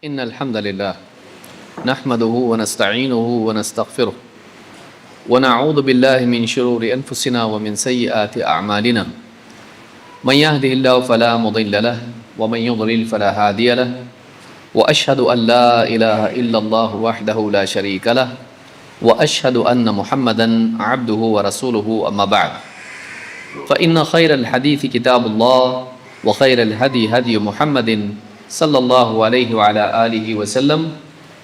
إن الحمد لله نحمده ونستعينه ونستغفره ونعوذ بالله من شرور أنفسنا ومن سيئات أعمالنا من يهده الله فلا مضل له ومن يضلل فلا هادي له وأشهد أن لا إله إلا الله وحده لا شريك له وأشهد أن محمدا عبده ورسوله أما بعد فإن خير الحديث كتاب الله وخير الهدي هدي محمد صلی اللہ علیہ وعلى آلہ وسلم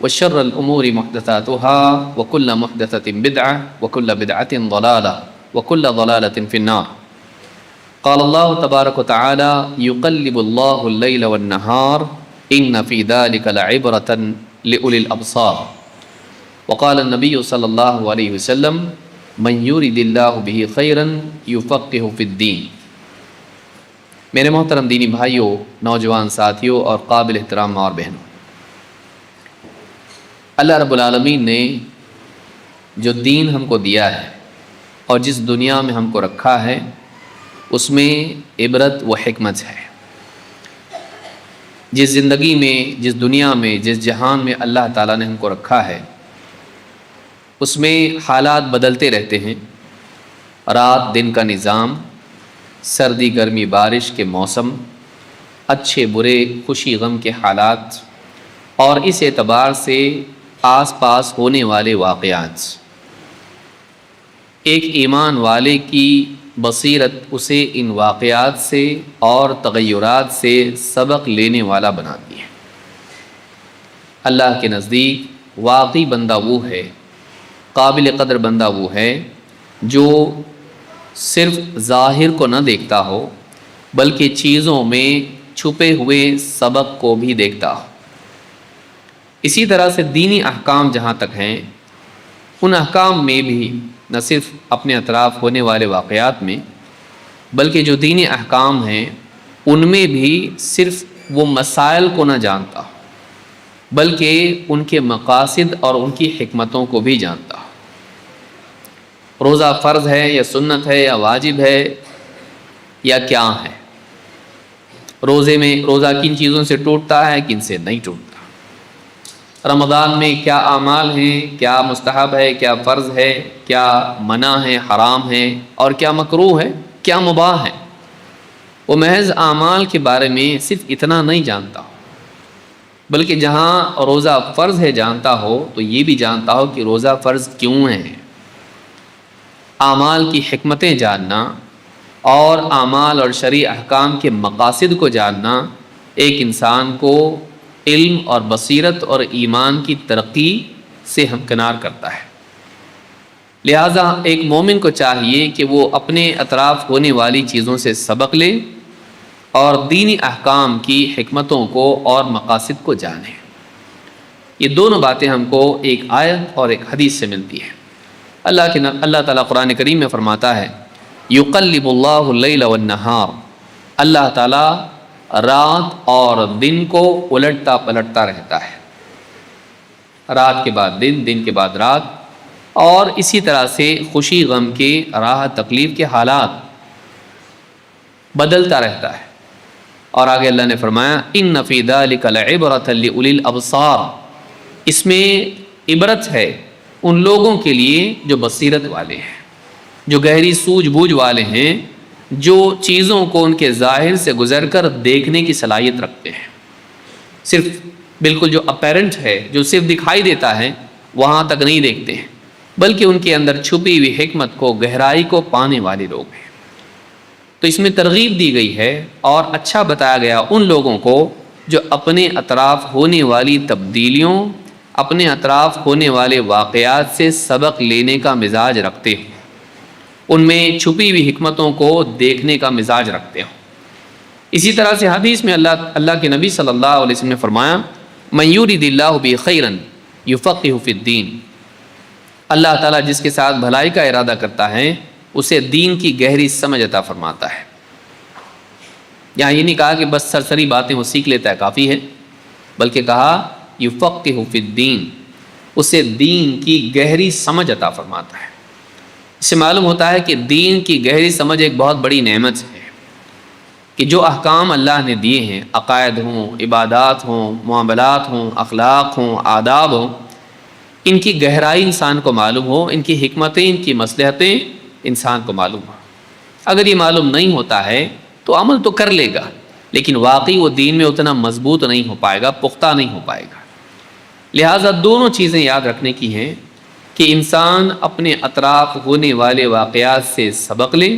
وشر الأمور محدثاتها وكل محدثة بدعة وكل بدعة ضلالة وكل ضلالة في النار. قال الله تبارك وتعالى يقلب الله الليل والنهار إن في ذلك لعبرة لأولي الأبصار. وقال النبي صلى الله عليه وسلم من يريد الله به خيرا يفقه في الدين. میرے محترم دینی بھائیوں، نوجوان ساتھیوں اور قابل احترام ماں اور بہنوں، اللہ رب العالمین نے جو دین ہم کو دیا ہے اور جس دنیا میں ہم کو رکھا ہے اس میں عبرت و حکمت ہے. جس زندگی میں، جس دنیا میں، جس جہان میں اللہ تعالیٰ نے ہم کو رکھا ہے اس میں حالات بدلتے رہتے ہیں. رات دن کا نظام، سردی گرمی بارش کے موسم، اچھے برے خوشی غم کے حالات، اور اس اعتبار سے آس پاس ہونے والے واقعات. ایک ایمان والے کی بصیرت اسے ان واقعات سے اور تغیرات سے سبق لینے والا بناتی ہے. اللہ کے نزدیک واقعی بندہ وہ ہے، قابل قدر بندہ وہ ہے جو صرف ظاہر کو نہ دیکھتا ہو بلکہ چیزوں میں چھپے ہوئے سبق کو بھی دیکھتا ہو. اسی طرح سے دینی احکام جہاں تک ہیں، ان احکام میں بھی نہ صرف اپنے اطراف ہونے والے واقعات میں بلکہ جو دینی احکام ہیں ان میں بھی صرف وہ مسائل کو نہ جانتا ہو بلکہ ان کے مقاصد اور ان کی حکمتوں کو بھی جانتا ہو. روزہ فرض ہے یا سنت ہے یا واجب ہے یا کیا ہے، روزے میں روزہ کن چیزوں سے ٹوٹتا ہے کن سے نہیں ٹوٹتا، رمضان میں کیا اعمال ہیں، کیا مستحب ہے، کیا فرض ہے، کیا منع ہے، حرام ہے، اور کیا مکروہ ہے، کیا مباح ہے. وہ محض اعمال کے بارے میں صرف اتنا نہیں جانتا ہو بلکہ جہاں روزہ فرض ہے جانتا ہو تو یہ بھی جانتا ہو کہ روزہ فرض کیوں ہے. اعمال کی حکمتیں جاننا اور اعمال اور شرعی احکام کے مقاصد کو جاننا ایک انسان کو علم اور بصیرت اور ایمان کی ترقی سے ہمکنار کرتا ہے. لہٰذا ایک مومن کو چاہیے کہ وہ اپنے اطراف ہونے والی چیزوں سے سبق لے اور دینی احکام کی حکمتوں کو اور مقاصد کو جانے. یہ دونوں باتیں ہم کو ایک آیت اور ایک حدیث سے ملتی ہیں. اللہ تعالیٰ قرآن کریم میں فرماتا ہے یقلب اللہ اللیل والنہار، اللہ تعالیٰ رات اور دن کو الٹتا پلٹتا رہتا ہے، رات کے بعد دن، دن کے بعد رات، اور اسی طرح سے خوشی غم کے، راحت تکلیف کے حالات بدلتا رہتا ہے. اور آگے اللہ نے فرمایا ان فی ذلک لعبرۃ لأولی الابصار، اس میں عبرت ہے ان لوگوں کے لیے جو بصیرت والے ہیں، جو گہری سوجھ بوجھ والے ہیں، جو چیزوں کو ان کے ظاہر سے گزر کر دیکھنے کی صلاحیت رکھتے ہیں. صرف بالکل جو اپیرنٹ ہے، جو صرف دکھائی دیتا ہے وہاں تک نہیں دیکھتے ہیں بلکہ ان کے اندر چھپی ہوئی حکمت کو، گہرائی کو پانے والے لوگ ہیں. تو اس میں ترغیب دی گئی ہے اور اچھا بتایا گیا ان لوگوں کو جو اپنے اطراف ہونے والی تبدیلیوں، اپنے اطراف ہونے والے واقعات سے سبق لینے کا مزاج رکھتے ہوں، ان میں چھپی ہوئی حکمتوں کو دیکھنے کا مزاج رکھتے ہوں. اسی طرح سے حدیث میں اللہ کے نبی صلی اللہ علیہ وسلم نے فرمایا من یرید اللہ بہ خیرا یفقہہ فی الدین، اللہ تعالیٰ جس کے ساتھ بھلائی کا ارادہ کرتا ہے اسے دین کی گہری سمجھ عطا فرماتا ہے. یہاں یہ نہیں کہا کہ بس سرسری باتیں وہ سیکھ لیتا ہے کافی ہے، بلکہ کہا یفقہہ فی الدین، اسے دین کی گہری سمجھ عطا فرماتا ہے. اس سے معلوم ہوتا ہے کہ دین کی گہری سمجھ ایک بہت بڑی نعمت ہے. کہ جو احکام اللہ نے دیے ہیں، عقائد ہوں، عبادات ہوں، معاملات ہوں، اخلاق ہوں، آداب ہوں، ان کی گہرائی انسان کو معلوم ہو، ان کی حکمتیں، ان کی مصلحتیں انسان کو معلوم ہو۔ اگر یہ معلوم نہیں ہوتا ہے تو عمل تو کر لے گا، لیکن واقعی وہ دین میں اتنا مضبوط نہیں ہو پائے گا، پختہ نہیں ہو پائے گا۔ لہٰذا دونوں چیزیں یاد رکھنے کی ہیں کہ انسان اپنے اطراف ہونے والے واقعات سے سبق لے،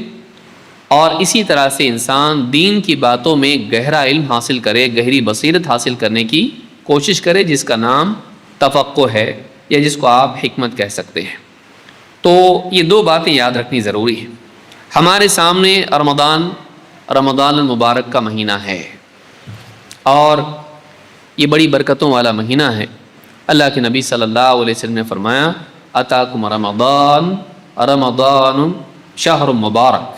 اور اسی طرح سے انسان دین کی باتوں میں گہرا علم حاصل کرے، گہری بصیرت حاصل کرنے کی کوشش کرے، جس کا نام تفقہ ہے، یا جس کو آپ حکمت کہہ سکتے ہیں۔ تو یہ دو باتیں یاد رکھنی ضروری ہیں۔ ہمارے سامنے رمضان المبارک کا مہینہ ہے، اور یہ بڑی برکتوں والا مہینہ ہے۔ اللہ کے نبی صلی اللہ علیہ وسلم نے فرمایا، اتاکم رمضان شہر مبارک،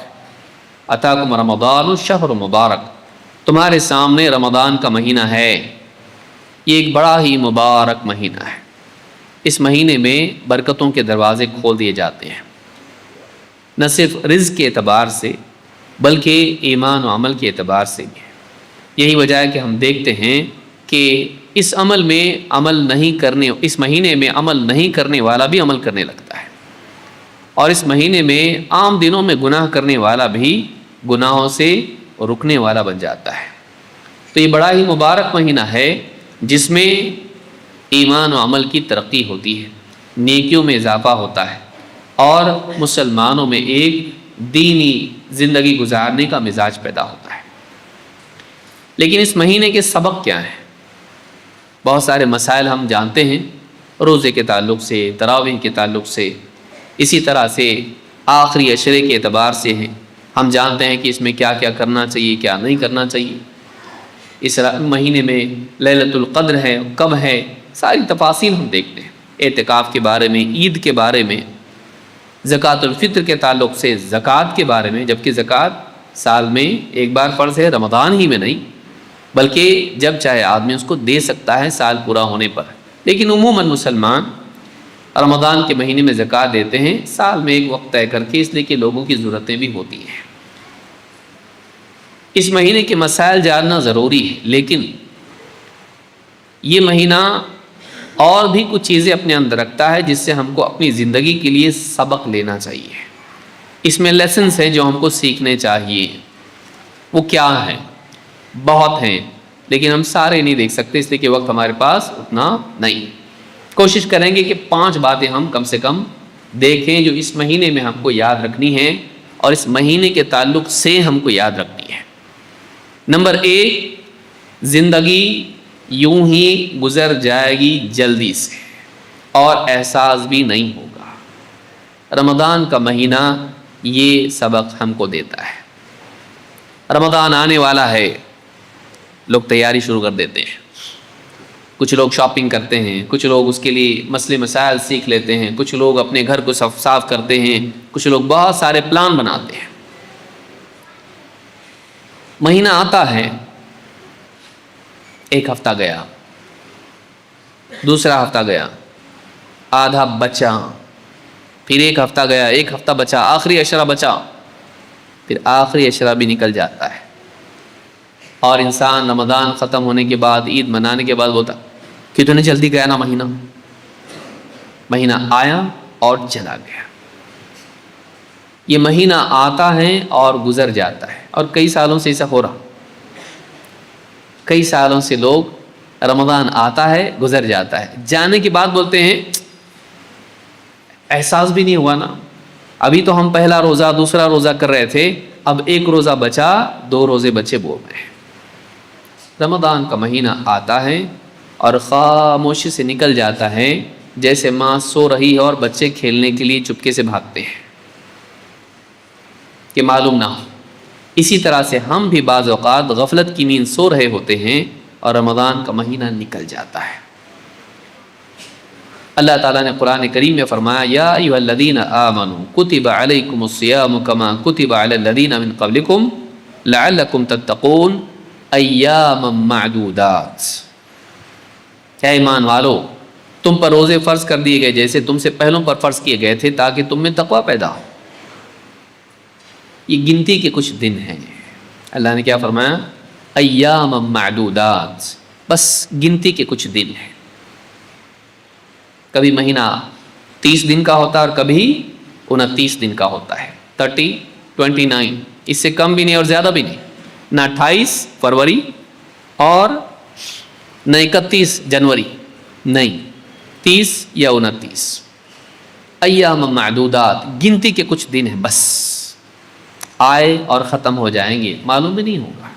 اتاکم رمضان شہر مبارک، تمہارے سامنے رمضان کا مہینہ ہے، یہ ایک بڑا ہی مبارک مہینہ ہے۔ اس مہینے میں برکتوں کے دروازے کھول دیے جاتے ہیں، نہ صرف رزق کے اعتبار سے بلکہ ایمان و عمل کے اعتبار سے بھی۔ یہی وجہ ہے کہ ہم دیکھتے ہیں کہ اس مہینے میں عمل نہیں کرنے والا بھی عمل کرنے لگتا ہے، اور اس مہینے میں عام دنوں میں گناہ کرنے والا بھی گناہوں سے رکنے والا بن جاتا ہے۔ تو یہ بڑا ہی مبارک مہینہ ہے، جس میں ایمان و عمل کی ترقی ہوتی ہے، نیکیوں میں اضافہ ہوتا ہے، اور مسلمانوں میں ایک دینی زندگی گزارنے کا مزاج پیدا ہوتا ہے۔ لیکن اس مہینے کے سبق کیا ہیں؟ بہت سارے مسائل ہم جانتے ہیں، روزے کے تعلق سے، تراویح کے تعلق سے، اسی طرح سے آخری عشرے کے اعتبار سے ہیں۔ ہم جانتے ہیں کہ اس میں کیا کیا کرنا چاہیے، کیا نہیں کرنا چاہیے، اس مہینے میں لیلۃ القدر ہے، کب ہے، ساری تفاصیل ہم دیکھتے ہیں، اعتکاف کے بارے میں، عید کے بارے میں، زکوٰۃ الفطر کے تعلق سے، زکوٰۃ کے بارے میں، جبکہ زکوٰۃ سال میں ایک بار فرض ہے، رمضان ہی میں نہیں، بلکہ جب چاہے آدمی اس کو دے سکتا ہے سال پورا ہونے پر۔ لیکن عموماً مسلمان رمضان کے مہینے میں زکوٰۃ دیتے ہیں، سال میں ایک وقت طے کر کے، اس لیے کہ لوگوں کی ضرورتیں بھی ہوتی ہیں۔ اس مہینے کے مسائل جاننا ضروری ہے، لیکن یہ مہینہ اور بھی کچھ چیزیں اپنے اندر رکھتا ہے، جس سے ہم کو اپنی زندگی کے لیے سبق لینا چاہیے۔ اس میں لیسنس ہیں جو ہم کو سیکھنے چاہیے۔ وہ کیا ہیں؟ بہت ہیں، لیکن ہم سارے نہیں دیکھ سکتے، اس لیے کہ وقت ہمارے پاس اتنا نہیں۔ کوشش کریں گے کہ 5 باتیں ہم کم سے کم دیکھیں جو اس مہینے میں ہم کو یاد رکھنی ہیں، اور اس مہینے کے تعلق سے ہم کو یاد رکھنی ہے۔ نمبر 1، زندگی یوں ہی گزر جائے گی جلدی سے، اور احساس بھی نہیں ہوگا۔ رمضان کا مہینہ یہ سبق ہم کو دیتا ہے۔ رمضان آنے والا ہے، لوگ تیاری شروع کر دیتے ہیں، کچھ لوگ شاپنگ کرتے ہیں، کچھ لوگ اس کے لیے مسئلے مسائل سیکھ لیتے ہیں، کچھ لوگ اپنے گھر کو صاف کرتے ہیں، کچھ لوگ بہت سارے پلان بناتے ہیں۔ مہینہ آتا ہے، ایک ہفتہ گیا، دوسرا ہفتہ گیا، آدھا بچا، پھر ایک ہفتہ گیا، ایک ہفتہ بچا، آخری عشرہ بچا، پھر آخری عشرہ بھی نکل جاتا ہے، اور انسان رمضان ختم ہونے کے بعد، عید منانے کے بعد بولتا کتنے جلدی گیا نا مہینہ آیا اور چلا گیا۔ یہ مہینہ آتا ہے اور گزر جاتا ہے، اور کئی سالوں سے ایسا ہو رہا، کئی سالوں سے لوگ رمضان آتا ہے گزر جاتا ہے، جانے کے بعد بولتے ہیں احساس بھی نہیں ہوا نا، ابھی تو ہم پہلا روزہ دوسرا روزہ کر رہے تھے، اب ایک روزہ بچا، 2 روزے بچے بول رہے ہیں۔ رمضان کا مہینہ آتا ہے اور خاموشی سے نکل جاتا ہے، جیسے ماں سو رہی ہے اور بچے کھیلنے کے لیے چپکے سے بھاگتے ہیں کہ معلوم نہ ہو۔ اسی طرح سے ہم بھی بعض اوقات غفلت کی نیند سو رہے ہوتے ہیں، اور رمضان کا مہینہ نکل جاتا ہے۔ اللہ تعالیٰ نے قرآن کریم میں فرمایا، یا ایھا الذین آمنوا کتب علیکم الصیام کما کتب علی الذین من قبلکم لعلکم تتقون ایاما معدودات۔ اے ایمان والو، تم پر روزے فرض کر دیے گئے جیسے تم سے پہلوں پر فرض کیے گئے تھے، تاکہ تم میں تقوی پیدا ہو۔ یہ گنتی کے کچھ دن ہیں، اللہ نے کیا فرمایا؟ ایام معدودات، بس گنتی کے کچھ دن ہیں. کبھی مہینہ 30 دن کا ہوتا ہے اور کبھی 29 دن کا ہوتا ہے. 30 29، اس سے کم بھی نہیں اور زیادہ بھی نہیں. نہ 28 فروری اور نہ 31 جنوری، نہیں، 30 یا 29. ایام معدودات، گنتی کے کچھ دن ہیں، بس آئے اور ختم ہو جائیں گے، معلوم بھی نہیں ہوگا.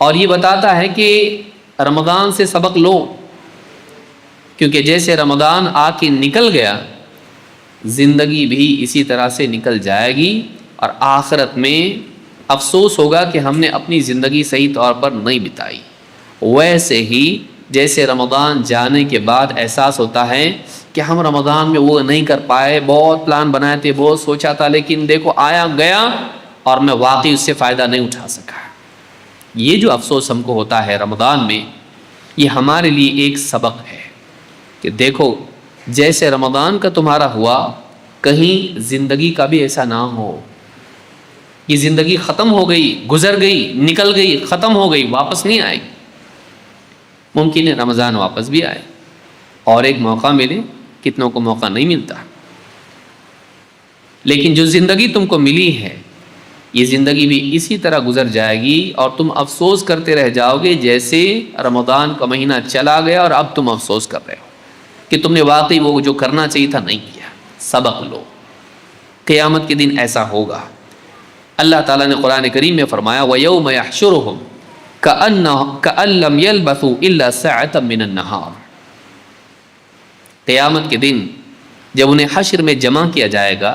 اور یہ بتاتا ہے کہ رمضان سے سبق لو، کیونکہ جیسے رمضان آ کے نکل گیا، زندگی بھی اسی طرح سے نکل جائے گی، اور آخرت میں افسوس ہوگا کہ ہم نے اپنی زندگی صحیح طور پر نہیں بتائی. ویسے ہی جیسے رمضان جانے کے بعد احساس ہوتا ہے کہ ہم رمضان میں وہ نہیں کر پائے، بہت پلان بنائے تھے، بہت سوچا تھا، لیکن دیکھو آیا گیا اور میں واقعی اس سے فائدہ نہیں اٹھا سکا. یہ جو افسوس ہم کو ہوتا ہے رمضان میں، یہ ہمارے لیے ایک سبق ہے کہ دیکھو جیسے رمضان کا تمہارا ہوا، کہیں زندگی کا بھی ایسا نہ ہو. یہ زندگی ختم ہو گئی، گزر گئی، نکل گئی، ختم ہو گئی، واپس نہیں آئے گی. ممکن ہے رمضان واپس بھی آئے اور ایک موقع ملے، کتنوں کو موقع نہیں ملتا. لیکن جو زندگی تم کو ملی ہے، یہ زندگی بھی اسی طرح گزر جائے گی، اور تم افسوس کرتے رہ جاؤ گے جیسے رمضان کا مہینہ چلا گیا اور اب تم افسوس کر رہے ہو کہ تم نے واقعی وہ جو کرنا چاہیے تھا نہیں کیا. سبق لو، قیامت کے دن ایسا ہوگا. اللہ تعالیٰ نے قرآن کریم میں فرمایا وَيَوْمَ يَحْشُرُهُمْ كَأَن لَّمْ يَلْبَثُوا إِلَّا سَاعَةً مِّنَ النَّهَارِ. قیامت کے دن جب انہیں حشر میں جمع کیا جائے گا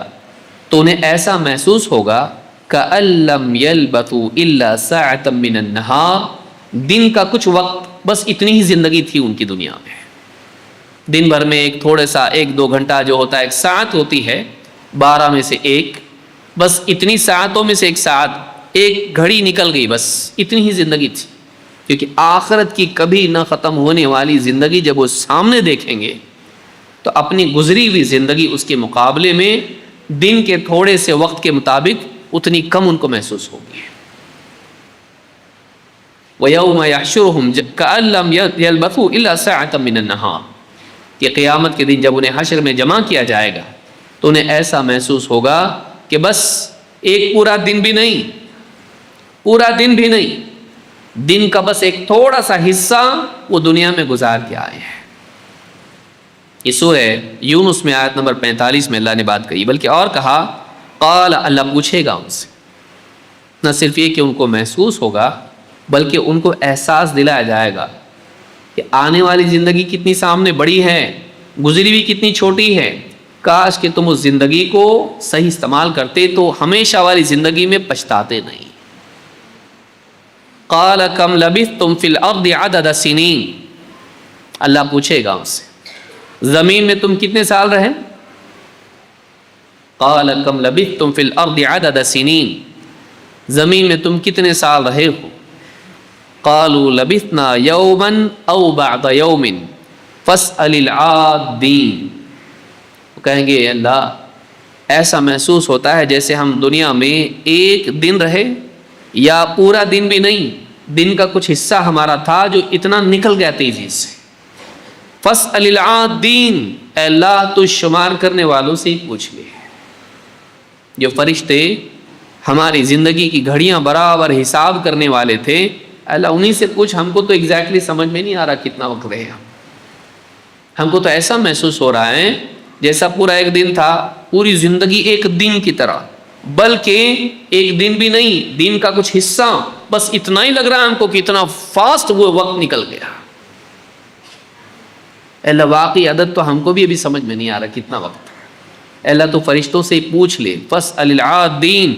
تو انہیں ایسا محسوس ہوگا كَأَن لَّمْ يَلْبَثُوا إِلَّا سَاعَةً مِّنَ النَّهَارِ، دن کا کچھ وقت، بس اتنی ہی زندگی تھی ان کی دنیا میں. دن بھر میں ایک تھوڑا سا 1-2 گھنٹہ جو ہوتا ہے، ایک ساعت ہوتی ہے، 12 میں سے ایک، بس اتنی ساعتوں میں سے ایک ساعت، ایک گھڑی نکل گئی، بس اتنی ہی زندگی تھی. کیونکہ آخرت کی کبھی نہ ختم ہونے والی زندگی جب وہ سامنے دیکھیں گے تو اپنی گزری ہوئی زندگی اس کے مقابلے میں دن کے تھوڑے سے وقت کے مطابق اتنی کم ان کو محسوس ہوگی. وَيَوْمَ يَحْشُرُهُمْ كَأَن لَّمْ يَلْبَثُوا إِلَّا سَاعَةً مِّنَ النَّهَارِ، کہ قیامت کے دن جب انہیں حشر میں جمع کیا جائے گا تو انہیں ایسا محسوس ہوگا کہ بس ایک پورا دن بھی نہیں، پورا دن بھی نہیں، دن کا بس ایک تھوڑا سا حصہ وہ دنیا میں گزار کے آئے ہیں. یہ سورہ یونس میں آیت نمبر 45 میں اللہ نے بات کہی، بلکہ اور کہا قال، اللہ پوچھے گا ان سے. نہ صرف یہ کہ ان کو محسوس ہوگا، بلکہ ان کو احساس دلایا جائے گا کہ آنے والی زندگی کتنی سامنے بڑی ہے، گزری بھی کتنی چھوٹی ہے. کاش کہ تم اس زندگی کو صحیح استعمال کرتے تو ہمیشہ والی زندگی میں پچھتاتے نہیں. قال کم لبثتم فی الارض عدد سنین، اللہ پوچھے گا ان سے زمین میں تم کتنے سال رہے. قال کم لبثتم فی الارض عدد سنین، زمین میں تم کتنے سال رہے ہو. قالوا لبثنا یوما او بعض یوم فاسأل العادین، کہیں گے اللہ ایسا محسوس ہوتا ہے جیسے ہم دنیا میں ایک دن رہے یا پورا دن بھی نہیں، دن کا کچھ حصہ ہمارا تھا جو اتنا نکل گیا تیزی سے. فاسأل العادین، اے اللہ تو شمار کرنے والوں سے ہی پوچھ لے. جو فرشتے ہماری زندگی کی گھڑیاں برابر حساب کرنے والے تھے، اللہ انہی سے پوچھ. ہم کو تو ایگزیکٹلی سمجھ میں نہیں آ رہا کتنا وقت رہے ہم کو تو ایسا محسوس ہو رہا ہے جیسا پورا ایک دن تھا، پوری زندگی ایک دن کی طرح، بلکہ ایک دن بھی نہیں، دن کا کچھ حصہ، بس اتنا ہی لگ رہا ہے ہم کو کہ اتنا فاسٹ وہ وقت نکل گیا. اللہ واقعی عدد تو ہم کو بھی ابھی سمجھ میں نہیں آ رہا کتنا وقت. اللہ تو فرشتوں سے پوچھ لے، فاسأل العادین،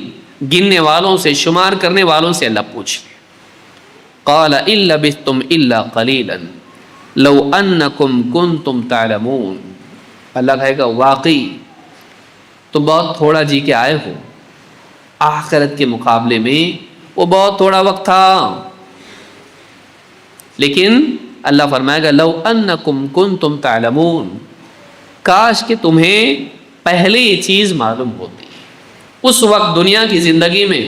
گننے والوں سے، شمار کرنے والوں سے اللہ پوچھ لے. قال ان لبثتم الا قلیلا لو انکم کنتم تعلمون، اللہ کہے گا واقعی تم بہت تھوڑا جی کے آئے ہو، آخرت کے مقابلے میں وہ بہت تھوڑا وقت تھا. لیکن اللہ فرمائے گا لو انکم کنتم تعلمون، کاش کہ تمہیں پہلے یہ چیز معلوم ہوتی. اس وقت دنیا کی زندگی میں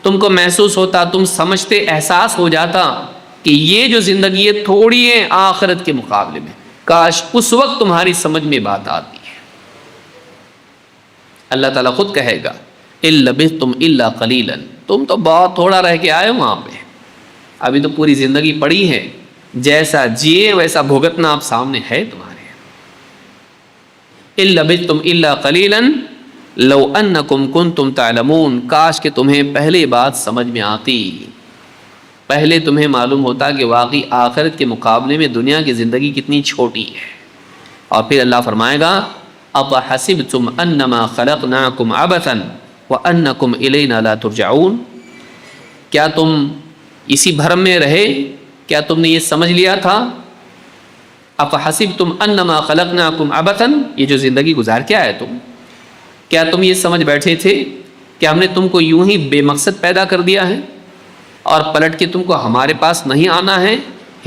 تم کو محسوس ہوتا، تم سمجھتے، احساس ہو جاتا کہ یہ جو زندگی ہے تھوڑی ہے آخرت کے مقابلے میں، کاش اس وقت تمہاری سمجھ میں بات آتی ہے۔ اللہ تعالیٰ خود کہے گا اِن لبثتم الا قلیلا، تم تو بہت تھوڑا رہ کے آئے ہو وہاں پہ، ابھی تو پوری زندگی پڑی ہے، جیسا جیے ویسا بھگتنا اب سامنے ہے تمہارے۔ اِن لبثتم الا قلیلا لو انکم کنتم تعلمون، کاش کہ تمہیں پہلے بات سمجھ میں آتی، پہلے تمہیں معلوم ہوتا کہ واقعی آخرت کے مقابلے میں دنیا کی زندگی کتنی چھوٹی ہے۔ اور پھر اللہ فرمائے گا اَفَحَسِبْتُمْ أَنَّمَا خَلَقْنَاكُمْ عَبَثًا وَأَنَّكُمْ إِلَيْنَا لَا تُرْجَعُونَ، کیا تم اسی بھرم میں رہے، کیا تم نے یہ سمجھ لیا تھا اَفَحَسِبْتُمْ أَنَّمَا خَلَقْنَاكُمْ عَبَثًا، یہ جو زندگی گزار کے آئے تم، کیا تم یہ سمجھ بیٹھے تھے کہ ہم نے تم کو یوں ہی بے مقصد پیدا کر دیا ہے اور پلٹ کے تم کو ہمارے پاس نہیں آنا ہے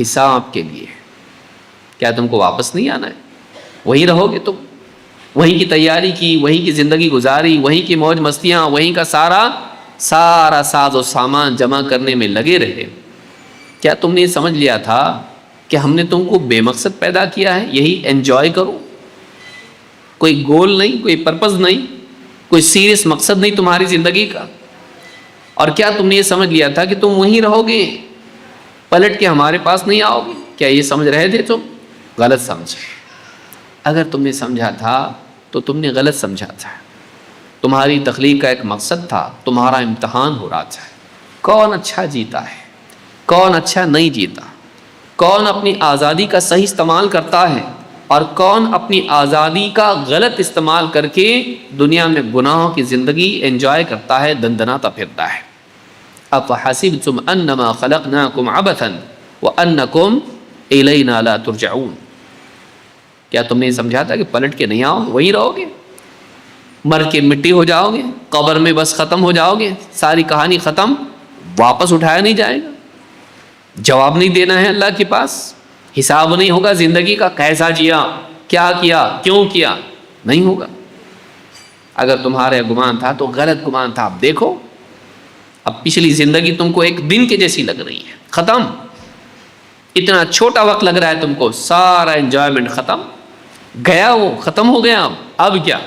حساب کے لیے؟ کیا تم کو واپس نہیں آنا ہے؟ وہیں رہو گے تم، وہیں کی تیاری کی، وہیں کی زندگی گزاری، وہیں کی موج مستیاں، وہیں کا سارا ساز و سامان جمع کرنے میں لگے رہے۔ کیا تم نے یہ سمجھ لیا تھا کہ ہم نے تم کو بے مقصد پیدا کیا ہے، یہی انجوائے کرو، کوئی گول نہیں، کوئی پرپز نہیں، کوئی سیریس مقصد نہیں تمہاری زندگی کا؟ اور کیا تم نے یہ سمجھ لیا تھا کہ تم وہیں رہو گے، پلٹ کے ہمارے پاس نہیں آؤ گے؟ کیا یہ سمجھ رہے تھے تم؟ غلط سمجھے۔ اگر تم نے سمجھا تھا تو تم نے غلط سمجھا تھا۔ تمہاری تخلیق کا ایک مقصد تھا، تمہارا امتحان ہو رہا تھا، کون اچھا جیتا ہے، کون اچھا نہیں جیتا، کون اپنی آزادی کا صحیح استعمال کرتا ہے اور کون اپنی آزادی کا غلط استعمال کر کے دنیا میں گناہوں کی زندگی انجوائے کرتا ہے، دندناتا پھرتا ہے۔ اَفَحَسِبْتُمْ أَنَّمَا خَلَقْنَاكُمْ عَبَثًا وَأَنَّكُمْ إِلَيْنَا لَا تُرْجَعُونَ، کیا تم نے سمجھا تھا کہ پلٹ کے نہیں آؤ، وہیں رہو گے، مر کے مٹی ہو جاؤ گے، قبر میں بس ختم ہو جاؤ گے، ساری کہانی ختم، واپس اٹھایا نہیں جائے گا، جواب نہیں دینا ہے اللہ کے پاس، حساب نہیں ہوگا زندگی کا، کیسا جیا، کیا کیا، کیوں کیا، نہیں ہوگا۔ اگر تمہارا گمان تھا تو غلط گمان تھا۔ اب دیکھو، اب پچھلی زندگی تم کو ایک دن کے جیسی لگ رہی ہے، ختم، اتنا چھوٹا وقت لگ رہا ہے تم کو، سارا انجوائمنٹ ختم، گیا وہ، ختم ہو گیا۔ اب کیا؟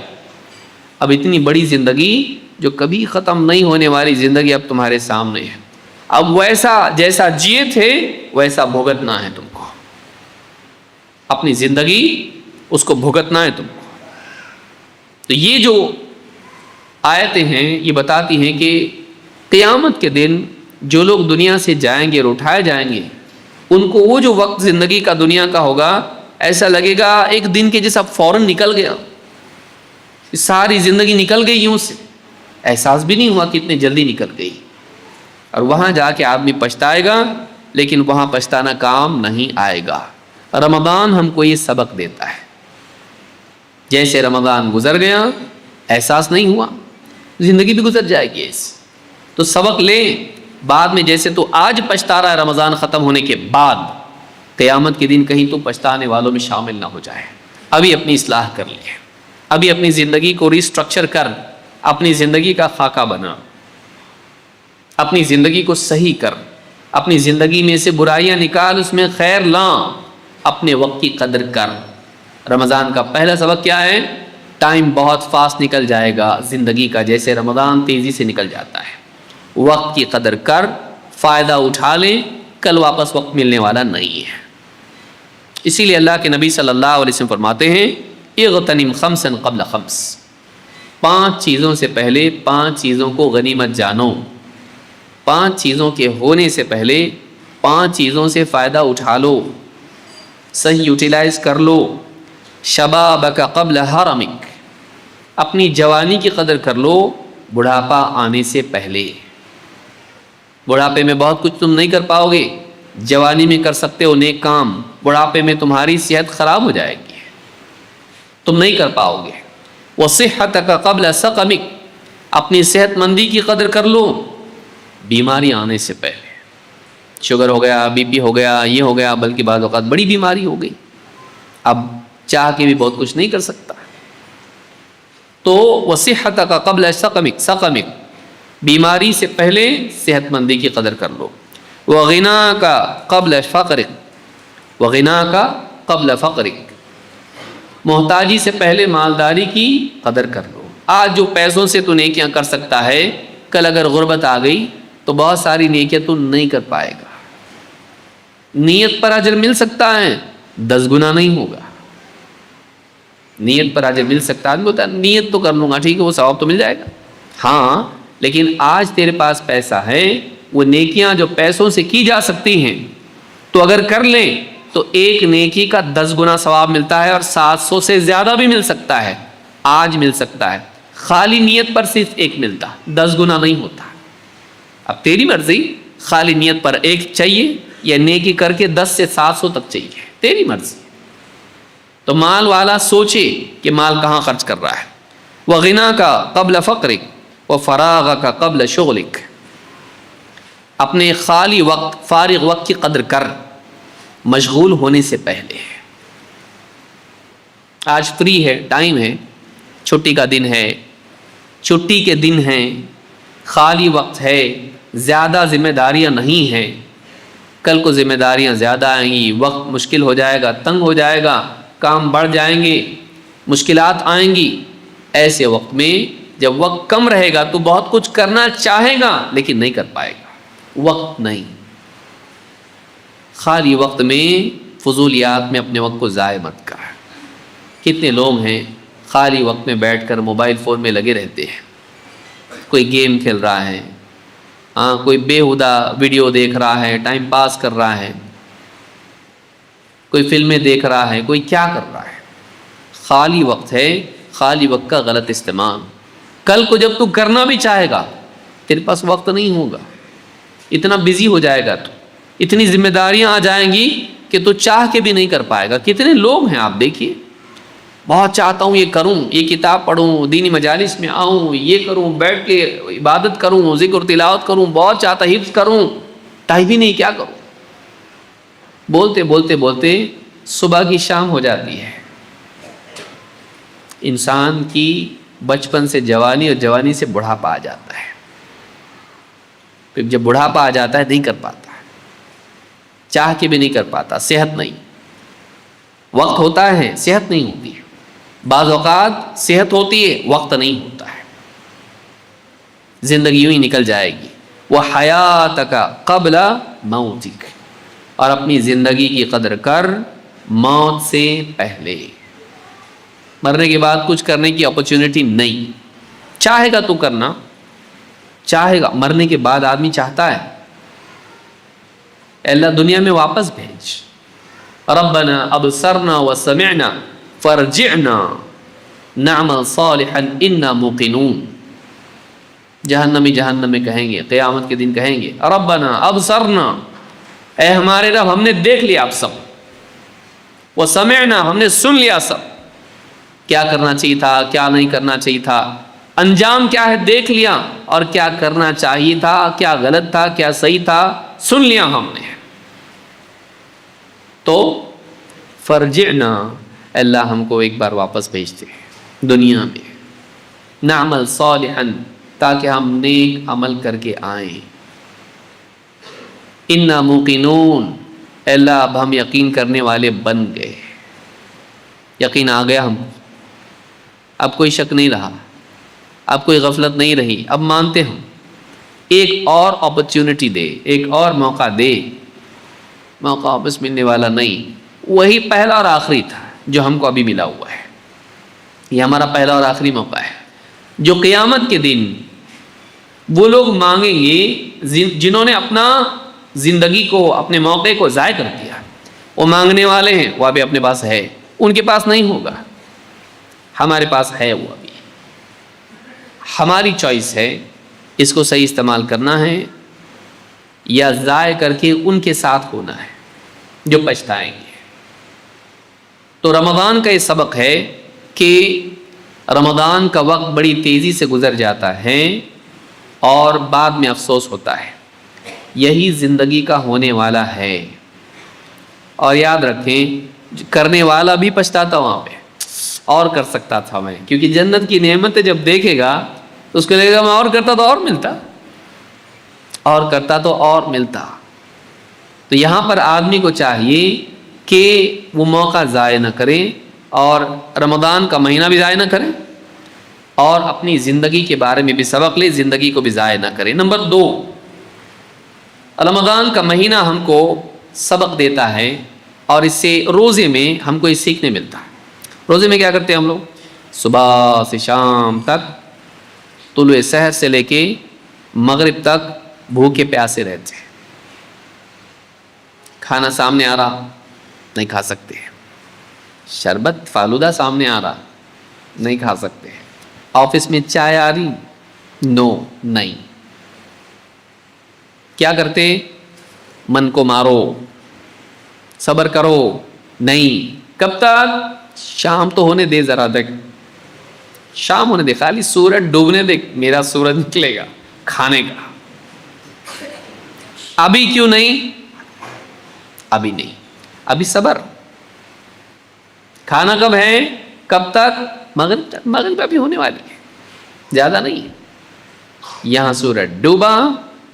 اب اتنی بڑی زندگی جو کبھی ختم نہیں ہونے والی زندگی اب تمہارے سامنے ہے، اب ویسا جیسا جیے تھے ویسا بھگتنا ہے تم کو، اپنی زندگی اس کو بھگتنا ہے تم کو۔ تو یہ جو آیتیں ہیں یہ بتاتی ہیں کہ قیامت کے دن جو لوگ دنیا سے جائیں گے اور اٹھائے جائیں گے، ان کو وہ جو وقت زندگی کا دنیا کا ہوگا ایسا لگے گا ایک دن کے جیسا فوراً نکل گیا، ساری زندگی نکل گئی یوں سے، احساس بھی نہیں ہوا کہ اتنے جلدی نکل گئی۔ اور وہاں جا کے آدمی پچھتائے گا، لیکن وہاں پچھتانا کام نہیں آئے گا۔ رمضان ہم کو یہ سبق دیتا ہے، جیسے رمضان گزر گیا احساس نہیں ہوا، زندگی بھی گزر جائے گی ایسے، تو سبق لیں بعد میں، جیسے تو آج پچھتا رہا ہے رمضان ختم ہونے کے بعد، قیامت کے دن کہیں تو پچھتانے والوں میں شامل نہ ہو جائے۔ ابھی اپنی اصلاح کر لیں، ابھی اپنی زندگی کو ریسٹرکچر کر، اپنی زندگی کا خاکہ بنا، اپنی زندگی کو صحیح کر، اپنی زندگی میں سے برائیاں نکال، اس میں خیر لاں، اپنے وقت کی قدر کر۔ رمضان کا پہلا سبق کیا ہے؟ ٹائم بہت فاسٹ نکل جائے گا زندگی کا، جیسے رمضان تیزی سے نکل جاتا ہے۔ وقت کی قدر کر، فائدہ اٹھا لیں، کل واپس وقت ملنے والا نہیں ہے۔ اسی لیے اللہ کے نبی صلی اللہ علیہ وسلم فرماتے ہیں اغتنم خمسا قبل خمس، 5 چیزوں سے پہلے 5 چیزوں کو غنیمت جانو، 5 چیزوں کے ہونے سے پہلے 5 چیزوں سے فائدہ اٹھا لو، صحیح یوٹیلائز کر لو۔ شبابک قبل حرمک، اپنی جوانی کی قدر کر لو بڑھاپا آنے سے پہلے۔ بڑھاپے میں بہت کچھ تم نہیں کر پاؤ گے، جوانی میں کر سکتے ہو نیک کام، بڑھاپے میں تمہاری صحت خراب ہو جائے گی، تم نہیں کر پاؤ گے۔ وصحتک قبل سقمک، اپنی صحت مندی کی قدر کر لو بیماری آنے سے پہلے، شوگر ہو گیا، بی پی ہو گیا، یہ ہو گیا، بلکہ بعض اوقات بڑی بیماری ہو گئی، اب چاہ کے بھی بہت کچھ نہیں کر سکتا۔ تو وصحتک قبل سقمک، بیماری سے پہلے صحت مندی کی قدر کر لو. وغناک قبل فقرک، وغناک قبل فقرک، محتاجی سے پہلے مالداری کی قدر کر لو. آج جو پیسوں سے تو نیکیاں کر سکتا ہے، کل اگر غربت آ گئی تو بہت ساری نیکیاں تو نہیں کر پائے گا. نیت پر اجر مل سکتا ہے، 10 گنا نہیں ہوگا. نیت پر اجر مل سکتا ہے، آدمی بولتا ہے نیت تو کر لوں گا، ٹھیک ہے وہ ثواب تو مل جائے گا. ہاں لیکن آج تیرے پاس پیسہ ہے، وہ نیکیاں جو پیسوں سے کی جا سکتی ہیں تو اگر کر لیں تو ایک نیکی کا 10 گنا ثواب ملتا ہے، اور 700 سے زیادہ بھی مل سکتا ہے. آج مل سکتا ہے. خالی نیت پر صرف ایک ملتا، 10 گنا نہیں ہوتا. اب تیری مرضی، خالی نیت پر ایک چاہیے یا نیکی کر کے 10 سے 700 تک چاہیے، تیری مرضی. تو مال والا سوچے کہ مال کہاں خرچ کر رہا ہے. وَغِنَاكَ قَبْلَ فَقْرِكَ وَفَرَاغَكَ قَبْلَ شُغْلِكَ، اپنے خالی وقت، فارغ وقت کی قدر کر مشغول ہونے سے پہلے. آج فری ہے، ٹائم ہے، چھٹی کا دن ہے، چھٹی کے دن ہیں، خالی وقت ہے، زیادہ ذمہ داریاں نہیں ہیں. کل کو ذمہ داریاں زیادہ آئیں گی، وقت مشکل ہو جائے گا، تنگ ہو جائے گا، کام بڑھ جائیں گے، مشکلات آئیں گی. ایسے وقت میں جب وقت کم رہے گا تو بہت کچھ کرنا چاہے گا لیکن نہیں کر پائے گا. وقت نہیں. خالی وقت میں فضولیات میں اپنے وقت کو ضائع مت کر. کتنے لوگ ہیں خالی وقت میں بیٹھ کر موبائل فون میں لگے رہتے ہیں. کوئی گیم کھیل رہا ہے، کوئی بےہودہ ویڈیو دیکھ رہا ہے، ٹائم پاس کر رہا ہے، کوئی فلمیں دیکھ رہا ہے، کوئی کیا کر رہا ہے. خالی وقت ہے، خالی وقت کا غلط استعمال. کل کو جب تو کرنا بھی چاہے گا تیرے پاس وقت نہیں ہوگا، اتنا بزی ہو جائے گا، تو اتنی ذمہ داریاں آ جائیں گی کہ تو چاہ کے بھی نہیں کر پائے گا. کتنے لوگ ہیں آپ دیکھیے، بہت چاہتا ہوں یہ کروں، یہ کتاب پڑھوں، دینی مجالس میں آؤں، یہ کروں، بیٹھ کے عبادت کروں، ذکر تلاوت کروں، بہت چاہتا حفظ کروں، ٹائم ہی نہیں، کیا کروں. بولتے بولتے بولتے صبح کی شام ہو جاتی ہے. انسان کی بچپن سے جوانی اور جوانی سے بڑھاپا آ جاتا ہے. پھر جب بڑھاپا آ جاتا ہے نہیں کر پاتا، چاہ کے بھی نہیں کر پاتا. صحت نہیں، وقت ہوتا ہے صحت نہیں ہوتی. بعض اوقات صحت ہوتی ہے وقت نہیں ہوتا ہے. زندگی یوں ہی نکل جائے گی. وَحَيَاتَكَ قَبْلَ مَوْتِكَ، اور اپنی زندگی کی قدر کر موت سے پہلے. مرنے کے بعد کچھ کرنے کی اپرچونٹی نہیں. چاہے گا تو کرنا، چاہے گا. مرنے کے بعد آدمی چاہتا ہے اللہ دنیا میں واپس بھیج. ربنا ابصرنا وسمعنا فرجعنا نعمل صالحا انا موقنون. جہنمی جہنم میں کہیں گے، قیامت کے دن کہیں گے ربنا ابصرنا، اے ہمارے رب ہم نے دیکھ لیا اب سب، وسمعنا ہم نے سن لیا سب، کیا کرنا چاہیے تھا کیا نہیں کرنا چاہیے تھا، انجام کیا ہے دیکھ لیا، اور کیا کرنا چاہیے تھا، کیا غلط تھا، کیا صحیح تھا، سن لیا ہم نے. تو فرجعنا، اللہ ہم کو ایک بار واپس بھیجتے ہیں دنیا میں. نعمل صالحا، تاکہ ہم نیک عمل کر کے آئیں. انا موقنون، اللہ اب ہم یقین کرنے والے بن گئے. یقین آ گیا ہم، اب کوئی شک نہیں رہا، اب کوئی غفلت نہیں رہی، اب مانتے ہم. ایک اور اپرچونٹی دے، ایک اور موقع دے. موقع واپس ملنے والا نہیں، وہی پہلا اور آخری تھا جو ہم کو ابھی ملا ہوا ہے. یہ ہمارا پہلا اور آخری موقع ہے جو قیامت کے دن وہ لوگ مانگیں گے جنہوں نے اپنا زندگی کو، اپنے موقع کو ضائع کر دیا. وہ مانگنے والے ہیں، وہ ابھی اپنے پاس ہے، ان کے پاس نہیں ہوگا، ہمارے پاس ہے. وہ ابھی ہماری چوائس ہے، اس کو صحیح استعمال کرنا ہے یا ضائع کر کے ان کے ساتھ ہونا ہے جو پچھتائیں گے. تو رمضان کا یہ سبق ہے کہ رمضان کا وقت بڑی تیزی سے گزر جاتا ہے اور بعد میں افسوس ہوتا ہے. یہی زندگی کا ہونے والا ہے. اور یاد رکھیں کرنے والا بھی پچھتاتا وہاں پہ، اور کر سکتا تھا میں، کیونکہ جنت کی نعمتیں جب دیکھے گا تو اس کو لگے گا میں اور کرتا تو اور ملتا. اور کرتا تو اور ملتا. تو یہاں پر آدمی کو چاہیے کہ وہ موقع ضائع نہ کرے اور رمضان کا مہینہ بھی ضائع نہ کرے اور اپنی زندگی کے بارے میں بھی سبق لے, زندگی کو بھی ضائع نہ کرے. نمبر 2, رمضان کا مہینہ ہم کو سبق دیتا ہے اور اس سے روزے میں ہم کو یہ سیکھنے ملتا ہے. روزے میں کیا کرتے ہیں ہم لوگ؟ صبح سے شام تک, طلوع سحر سے لے کے مغرب تک بھوکے پیاسے رہتے ہیں. کھانا سامنے آ رہا نہیں کھا سکتے, شربت فالودہ سامنے آ رہا نہیں کھا سکتے, آفس میں چائے آ رہی نہیں. کیا کرتے؟ من کو مارو, صبر کرو, نہیں. کب تک؟ شام تو ہونے دے, ذرا تک شام ہونے دے, خالی سورج ڈوبنے دے, میرا سورج نکلے گا کھانے کا. ابھی کیوں نہیں؟ ابھی نہیں, ابھی صبر. کھانا کب ہے؟ کب تک؟ مغرب تک. مغرب ابھی ہونے والی ہے, زیادہ نہیں. یہاں سورج ڈوبا,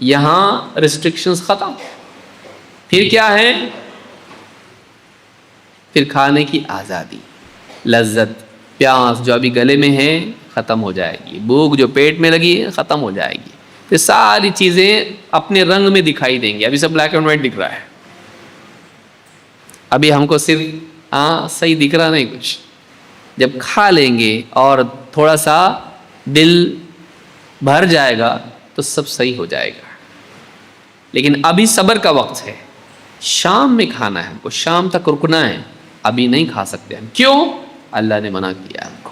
یہاں ریسٹرکشنز ختم. پھر کیا ہے؟ پھر کھانے کی آزادی, لذت, پیاس جو ابھی گلے میں ہے ختم ہو جائے گی, بھوک جو پیٹ میں لگی ہے ختم ہو جائے گی. پھر ساری چیزیں اپنے رنگ میں دکھائی دیں گی. ابھی سب بلیک اینڈ وائٹ دکھ رہا ہے, ابھی ہم کو صرف صحیح دکھ رہا نہیں کچھ. جب کھا لیں گے اور تھوڑا سا دل بھر جائے گا تو سب صحیح ہو جائے گا. لیکن ابھی صبر کا وقت ہے, شام میں کھانا ہے ہم کو, شام تک رکنا ہے, ابھی نہیں کھا سکتے ہم. کیوں؟ اللہ نے منع کیا ہم کو.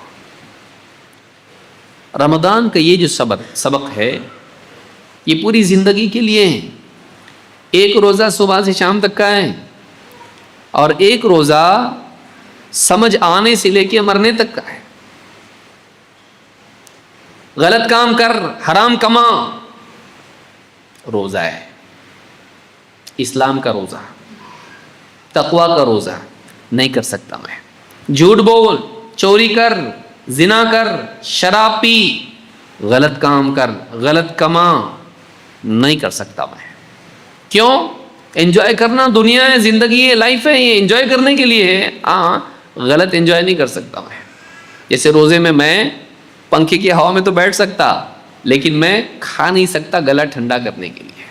رمضان کا یہ جو سبق ہے یہ پوری زندگی کے لیے ہے. ایک روزہ صبح سے شام تک کا ہے اور ایک روزہ سمجھ آنے سے لے کے مرنے تک کا ہے. غلط کام کر, حرام کما, روزہ ہے. اسلام کا روزہ, تقوی کا روزہ نہیں کر سکتا میں. جھوٹ بول, چوری کر, زنا کر, شراب پی, غلط کام کر, غلط کما, نہیں کر سکتا میں. کیوں؟ انجوائے کرنا دنیا ہے, زندگی ہے, لائف ہے, یہ انجوائے کرنے کے لیے ہے. غلط انجوائے نہیں کر سکتا میں. جیسے روزے میں پنکھے کی ہوا میں تو بیٹھ سکتا, لیکن میں کھا نہیں سکتا گلا ٹھنڈا کرنے کے لیے,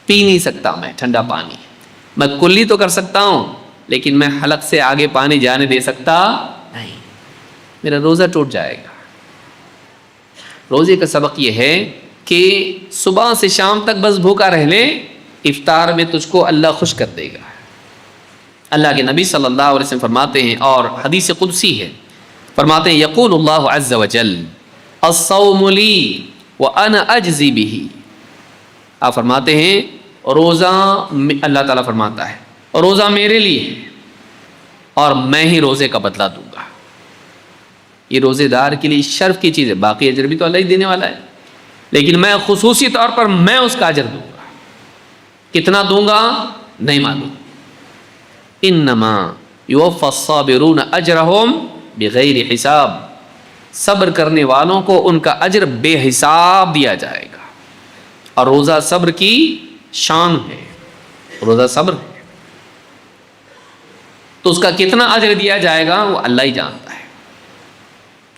پی نہیں سکتا میں ٹھنڈا پانی. میں کلی تو کر سکتا ہوں لیکن میں حلق سے آگے پانی جانے دے سکتا نہیں, میرا روزہ ٹوٹ جائے گا. روزے کا سبق یہ ہے کہ صبح سے شام تک بس بھوکا رہ لے, افطار میں تجھ کو اللہ خوش کر دے گا. اللہ کے نبی صلی اللہ علیہ وسلم فرماتے ہیں, اور حدیث قدسی ہے, فرماتے ہیں یقول اللہ عز وجل الصوم لی وانا اجزی بہ. آپ فرماتے ہیں روزہ, اللہ تعالیٰ فرماتا ہے روزہ میرے لیے ہے اور میں ہی روزے کا بدلہ دوں گا. یہ روزے دار کے لیے شرف کی چیز ہے, باقی اجر بھی تو اللہ ہی دینے والا ہے, لیکن میں خصوصی طور پر میں اس کا اجر دوں گا. کتنا دوں گا نہیں معلوم. انما یوفی الصابرون اجرہم بغیر حساب, صبر کرنے والوں کو ان کا اجر بے حساب دیا جائے گا. اور روزہ صبر کی شان ہے, روزہ صبر ہے, تو اس کا کتنا اجر دیا جائے گا وہ اللہ ہی جانتا ہے.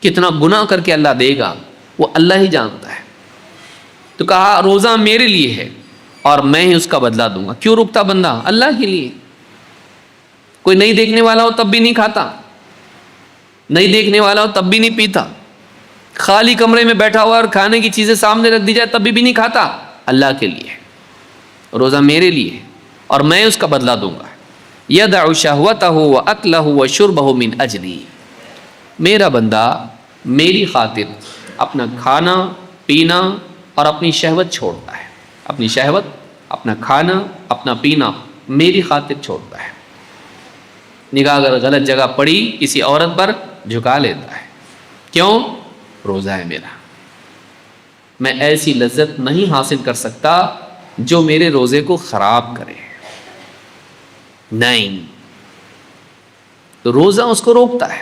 کتنا گناہ کر کے اللہ دے گا وہ اللہ ہی جانتا ہے. تو کہا روزہ میرے لیے ہے اور میں ہی اس کا بدلہ دوں گا. کیوں رکتا بندہ؟ اللہ کے لیے. کوئی نہیں دیکھنے والا ہو تب بھی نہیں کھاتا, نہیں دیکھنے والا ہو تب بھی نہیں پیتا, خالی کمرے میں بیٹھا ہوا اور کھانے کی چیزیں سامنے رکھ دی جائے تب بھی نہیں کھاتا. اللہ کے لیے روزہ میرے لیے اور میں اس کا بدلہ دوں گا. یدع شہوتہ واکلہ وشربہ من اجلی, میرا بندہ میری خاطر اپنا کھانا پینا اور اپنی شہوت چھوڑتا ہے. اپنی شہوت, اپنا کھانا, اپنا پینا میری خاطر چھوڑتا ہے. نگاہ اگر غلط جگہ پڑی کسی عورت پر جھکا لیتا ہے. کیوں؟ روزہ ہے میرا, میں ایسی لذت نہیں حاصل کر سکتا جو میرے روزے کو خراب کرے. نہیں, تو روزہ اس کو روکتا ہے.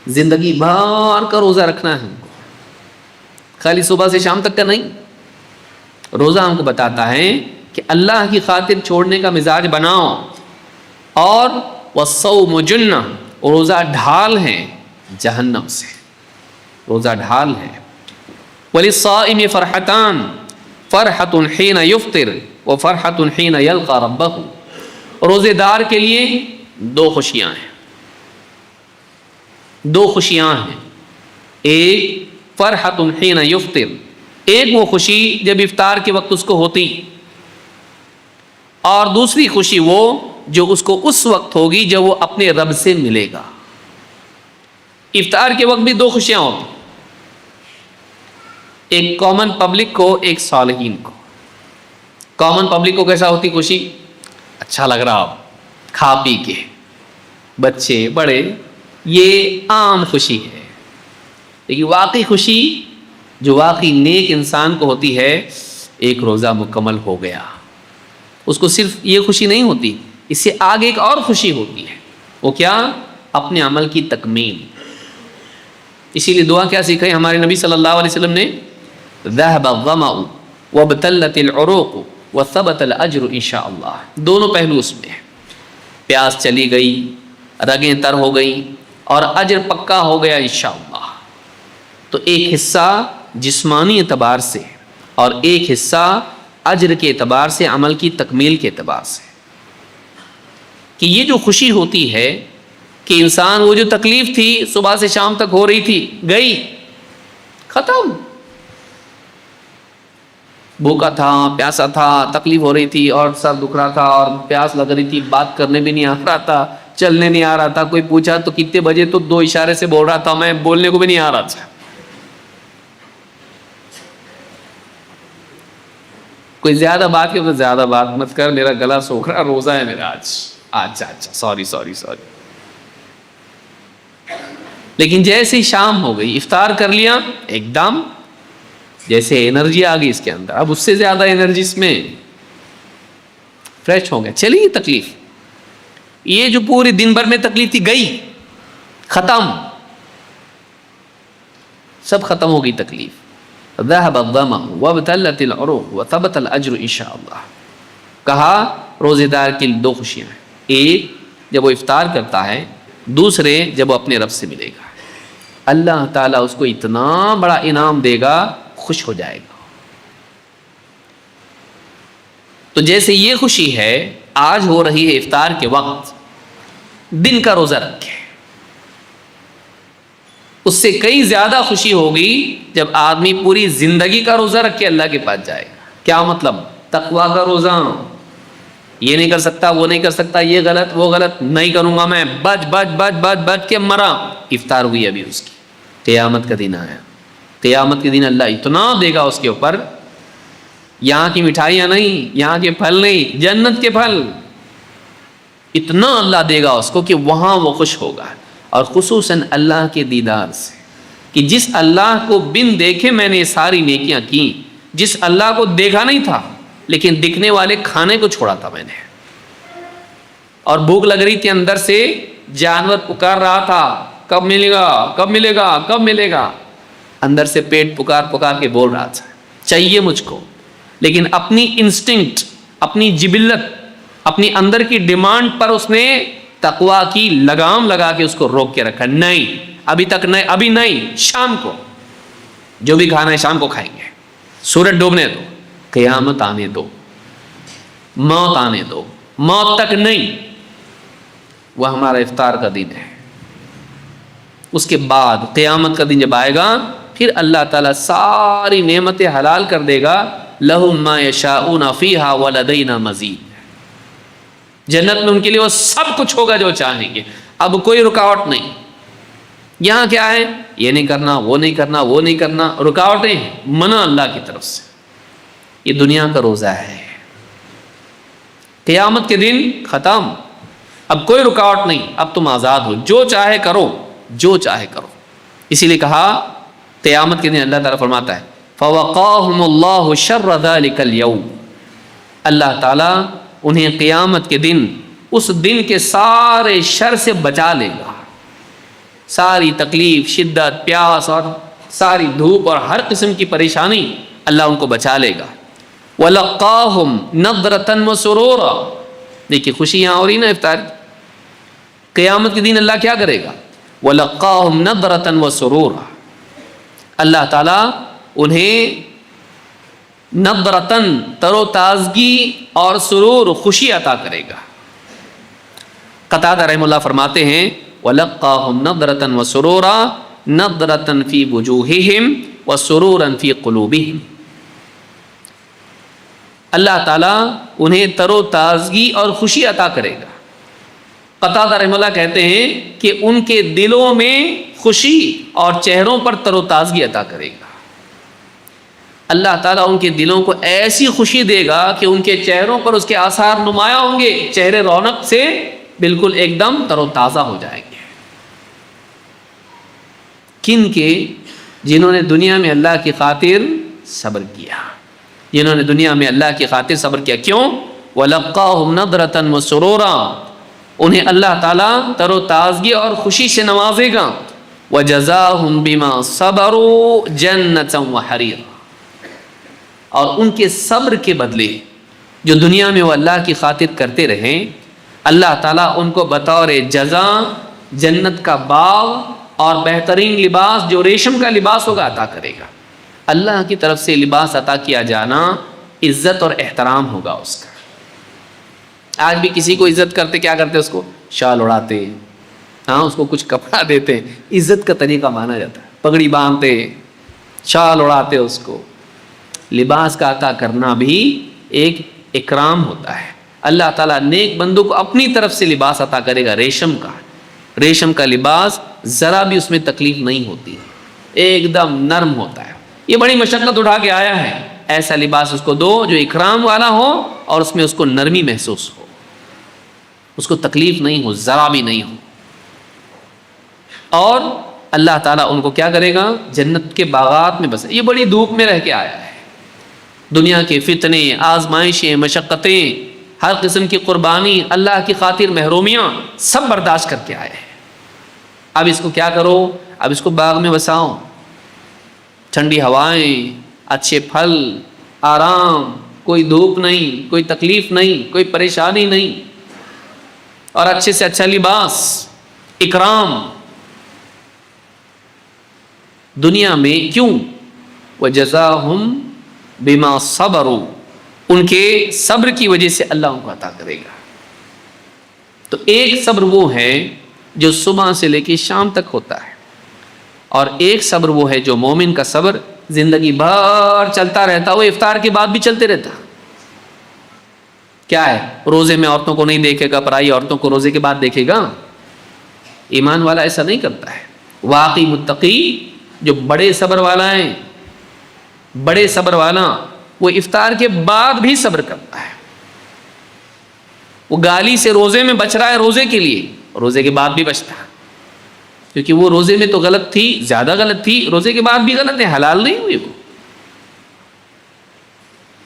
زندگی بھر کا روزہ رکھنا ہے ہم کو, خالی صبح سے شام تک کا نہیں. روزہ ہم کو بتاتا ہے کہ اللہ کی خاطر چھوڑنے کا مزاج بناؤ. اور والصوم جنہ، روزہ ڈھال ہے جہنم سے، روزہ ڈھال ہے. وللصائم فرحتان، فرحۃ حین یفطر وفرحۃ حین یلقى ربہ. روزے دار کے لیے دو خوشیاں ہیں، دو خوشیاں ہیں. ایک فرحۃ حین یفطر، ایک وہ خوشی جب افطار کے وقت اس کو ہوتی، اور دوسری خوشی وہ جو اس کو اس وقت ہوگی جب وہ اپنے رب سے ملے گا. افطار کے وقت بھی دو خوشیاں ہوتی، ایک کامن پبلک کو، ایک صالحین کو. کامن پبلک کو کیسا ہوتی خوشی؟ اچھا لگ رہا ہو کھا پی کے، بچے بڑے، یہ عام خوشی ہے. لیکن واقعی خوشی جو واقعی نیک انسان کو ہوتی ہے، ایک روزہ مکمل ہو گیا، اس کو صرف یہ خوشی نہیں ہوتی، اس سے آگے ایک اور خوشی ہوتی ہے. وہ کیا؟ اپنے عمل کی تکمیل. اسی لیے دعا کیا سکھائی ہمارے نبی صلی اللہ علیہ وسلم نے؟ ذهب الظمأ وابتلت العروق وثبت الاجر ان شاء اللہ. دونوں پہلو اس میں، پیاس چلی گئی، رگیں تر ہو گئی، اور اجر پکا ہو گیا انشاءاللہ. تو ایک حصہ جسمانی اعتبار سے اور ایک حصہ اجر کے اعتبار سے، عمل کی تکمیل کے اعتبار سے، کہ یہ جو خوشی ہوتی ہے کہ انسان وہ جو تکلیف تھی صبح سے شام تک ہو رہی تھی، گئی، ختم. بھوکا تھا، پیاسا تھا، تکلیف ہو رہی تھی، اور سر دکھ رہا تھا، اور پیاس لگ رہی تھی، بات کرنے بھی نہیں آ رہا تھا، چلنے نہیں آ رہا تھا. کوئی پوچھا تو کتنے بجے، تو 2 اشارے سے بول رہا تھا، میں بولنے کو بھی نہیں آ رہا تھا. کوئی زیادہ بات کی تو زیادہ بات مت کر، میرا گلا سوکھ رہا، روزہ ہے میرا آج. اچھا سوری. لیکن جیسے شام ہو گئی، افطار کر لیا، ایک دم جیسے انرجی آ گئی اس کے اندر، اب اس سے زیادہ انرجی اس میں، فریش ہو گیا. چلی تکلیف، یہ جو پورے دن بھر میں تکلیف تھی، گئی، ختم، سب ختم ہو گئی تکلیف. ذهب الظمأ وابتلت العروق وثبت الاجر ان شاء اللہ. کہا روزے دار کی دو خوشیاں ہیں، ایک جب وہ افطار کرتا ہے، دوسرے جب وہ اپنے رب سے ملے گا. اللہ تعالیٰ اس کو اتنا بڑا انعام دے گا، خوش ہو جائے گا. تو جیسے یہ خوشی ہے آج ہو رہی ہے افطار کے وقت، دن کا روزہ رکھے، اس سے کئی زیادہ خوشی ہوگی جب آدمی پوری زندگی کا روزہ رکھ کے اللہ کے پاس جائے گا. کیا مطلب؟ تقویٰ کا روزہ، یہ نہیں کر سکتا، وہ نہیں کر سکتا، یہ غلط، وہ غلط، نہیں کروں گا میں، بچ کے مرا. افطار ہوئی ابھی اس کی، قیامت کا دن آیا. قیامت کے دن اللہ اتنا دے گا اس کے اوپر، یہاں کی مٹھائیاں نہیں، یہاں کے پھل نہیں، جنت کے پھل، اتنا اللہ دے گا اس کو کہ وہاں وہ خوش ہوگا. اور خصوصاً اللہ کے دیدار سے، کہ جس اللہ کو بن دیکھے میں نے یہ ساری نیکیاں کی، جس اللہ کو دیکھا نہیں تھا لیکن دکھنے والے کھانے کو چھوڑا تھا میں نے، اور بھوک لگ رہی تھی، اندر سے جانور پکار رہا تھا، کب ملے گا، کب ملے گا، کب ملے گا، اندر سے پیٹ پکار کے بول رہا تھا چاہیے مجھ کو. لیکن اپنی انسٹنکٹ، اپنی جبلت، اپنی اندر کی ڈیمانڈ پر اس نے تقویٰ کی لگام لگا کے اس کو روک کے رکھا. نہیں، ابھی تک نہیں، ابھی نہیں، شام کو جو بھی کھانا ہے شام کو کھائیں گے، سورج ڈوبنے دو، قیامت آنے دو، موت آنے دو، موت تک نہیں. وہ ہمارا افطار کا دن ہے. اس کے بعد قیامت کا دن جب آئے گا، پھر اللہ تعالیٰ ساری نعمتیں حلال کر دے گا. لَهُمْ مَا يَشَاءُونَ فِيهَا وَلَدَيْنَا مَزِيدٌ. جنت میں ان کے لیے وہ سب کچھ ہوگا جو چاہیں گے، اب کوئی رکاوٹ نہیں. یہاں کیا ہے؟ یہ نہیں کرنا، وہ نہیں کرنا، وہ نہیں کرنا، رکاوٹیں ہیں، منع اللہ کی طرف سے. یہ دنیا کا روزہ ہے. قیامت کے دن ختم، اب کوئی رکاوٹ نہیں، اب تم آزاد ہو، جو چاہے کرو، جو چاہے کرو. اسی لیے کہا قیامت کے دن اللہ تعالیٰ فرماتا ہے فَوَقَاهُمُ اللَّهُ شَرَّ ذَلِكَ الْيَوْمِ. اللہ تعالیٰ انہیں قیامت کے دن، اس دن کے سارے شر سے بچا لے گا. ساری تکلیف، شدت، پیاس اور ساری دھوپ اور ہر قسم کی پریشانی اللہ ان کو بچا لے گا. وَلَقَّاهُمْ نَضْرَةً وَسُرُورًا. دیکھیے خوشی یہاں ہو رہی نا افطار کی. قیامت کے دن اللہ کیا کرے گا؟ وَلَقَّاهُمْ نَضْرَةً وَسُرُورًا. اللہ تعالیٰ انہیں نضرتن تر و تازگی اور سرور خوشی عطا کرے گا. قتادہ رحمہ اللہ فرماتے ہیں وَلَقَّاهُمْ نَضْرَةً وَسُرُورًا نَضْرَةً فِي وُجُوهِهِمْ وَسُرُورًا فِي قُلُوبِهِمْ. اللہ تعالیٰ انہیں تر و تازگی اور خوشی عطا کرے گا. قتادہ رحمہ اللہ کہتے ہیں کہ ان کے دلوں میں خوشی اور چہروں پر تر و تازگی عطا کرے گا. اللہ تعالیٰ ان کے دلوں کو ایسی خوشی دے گا کہ ان کے چہروں پر اس کے آثار نمایاں ہوں گے. چہرے رونق سے بالکل ایک دم تر و تازہ ہو جائیں گے. کن کے؟ جنہوں نے دنیا میں اللہ کی خاطر صبر کیا. جنہوں نے دنیا میں اللہ کی خاطر صبر کیا. کیوں؟ وَلَقَّاهُمْ نَضْرَةً وَسُرُورًا. انہیں اللہ تعالیٰ تر و تازگی اور خوشی سے نوازے گا. وَجَزَاهُمْ بِمَا صَبَرُوا جَنَّةً وَحَرِيرًا. اور ان کے صبر کے بدلے جو دنیا میں وہ اللہ کی خاطر کرتے رہیں, اللہ تعالیٰ ان کو بطور جزا جنت کا باغ اور بہترین لباس جو ریشم کا لباس ہوگا عطا کرے گا. اللہ کی طرف سے لباس عطا کیا جانا عزت اور احترام ہوگا اس کا. آج بھی کسی کو عزت کرتے کیا کرتے؟ اس کو شال اڑاتے, ہاں اس کو کچھ کپڑا دیتے. عزت کا طریقہ مانا جاتا ہے. پگڑی باندھتے, شال اڑاتے, اس کو لباس کا عطا کرنا بھی ایک اکرام ہوتا ہے. اللہ تعالیٰ نیک بندوں کو اپنی طرف سے لباس عطا کرے گا ریشم کا. ریشم کا لباس ذرا بھی اس میں تکلیف نہیں ہوتی, ایک دم نرم ہوتا ہے. یہ بڑی مشقت اٹھا کے آیا ہے. ایسا لباس اس کو دو جو اکرام والا ہو اور اس میں اس کو نرمی محسوس ہو, اس کو تکلیف نہیں ہو, ذرا بھی نہیں ہو. اور اللہ تعالیٰ ان کو کیا کرے گا؟ جنت کے باغات میں بس. یہ بڑی دھوپ میں رہ کے آیا ہے. دنیا کے فتنے, آزمائشیں, مشقتیں, ہر قسم کی قربانی, اللہ کی خاطر محرومیاں سب برداشت کر کے آئے ہیں. اب اس کو کیا کرو؟ اب اس کو باغ میں بساؤ. ٹھنڈی ہوائیں, اچھے پھل, آرام, کوئی دھوپ نہیں, کوئی تکلیف نہیں, کوئی پریشانی نہیں, اور اچھے سے اچھا لباس, اکرام. دنیا میں کیوں؟ وَجَزَاهُمْ بِمَا صَبَرُوا. ان کے صبر کی وجہ سے اللہ ان کو عطا کرے گا. تو ایک صبر وہ ہے جو صبح سے لے کے شام تک ہوتا ہے, اور ایک صبر وہ ہے جو مومن کا صبر زندگی بھر چلتا رہتا, وہ افطار کے بعد بھی چلتے رہتا. کیا ہے؟ روزے میں عورتوں کو نہیں دیکھے گا, پرائی عورتوں کو روزے کے بعد دیکھے گا. ایمان والا ایسا نہیں کرتا ہے. واقعی متقی جو بڑے صبر والا ہیں, بڑے صبر والا, وہ افطار کے بعد بھی صبر کرتا ہے. وہ گالی سے روزے میں بچ رہا ہے روزے کے لیے, روزے کے بعد بھی بچتا ہے, کیونکہ وہ روزے میں تو غلط تھی, زیادہ غلط تھی, روزے کے بعد بھی غلط ہے, حلال نہیں ہوئی وہ.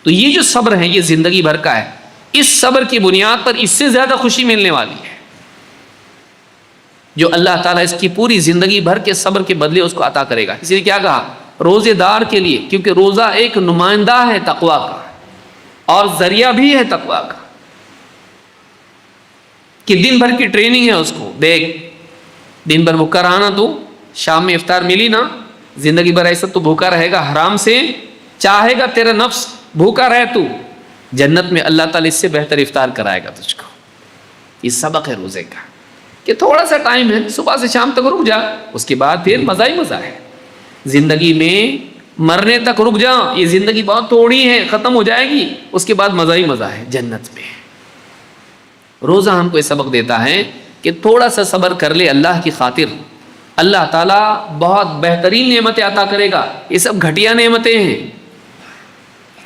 تو یہ جو صبر ہے یہ زندگی بھر کا ہے. اس صبر کی بنیاد پر اس سے زیادہ خوشی ملنے والی ہے جو اللہ تعالیٰ اس کی پوری زندگی بھر کے صبر کے بدلے اس کو عطا کرے گا. اس لیے کیا کہا؟ روزے دار کے لیے, کیونکہ روزہ ایک نمائندہ ہے تقویٰ کا اور ذریعہ بھی ہے تقویٰ کا, کہ دن بھر کی ٹریننگ ہے اس کو. دیکھ, دن بھر بھوکا رہا نا تو, شام میں افطار ملی نا, زندگی بھر ایسا تو بھوکا رہے گا حرام سے, چاہے گا تیرا نفس بھوکا رہے تو, جنت میں اللہ تعالیٰ اس سے بہتر افطار کرائے گا تجھ کو. یہ سبق ہے روزے کا, کہ تھوڑا سا ٹائم ہے, صبح سے شام تک رک جا, اس کے بعد پھر مزہ ہی مزہ ہے. زندگی میں مرنے تک رک جا, یہ زندگی بہت تھوڑی ہے, ختم ہو جائے گی, اس کے بعد مزہ ہی مزہ ہے جنت میں. روزہ ہم کو یہ سبق دیتا ہے کہ تھوڑا سا صبر کر لے اللہ کی خاطر, اللہ تعالیٰ بہت بہترین نعمتیں عطا کرے گا. یہ سب گھٹیا نعمتیں ہیں,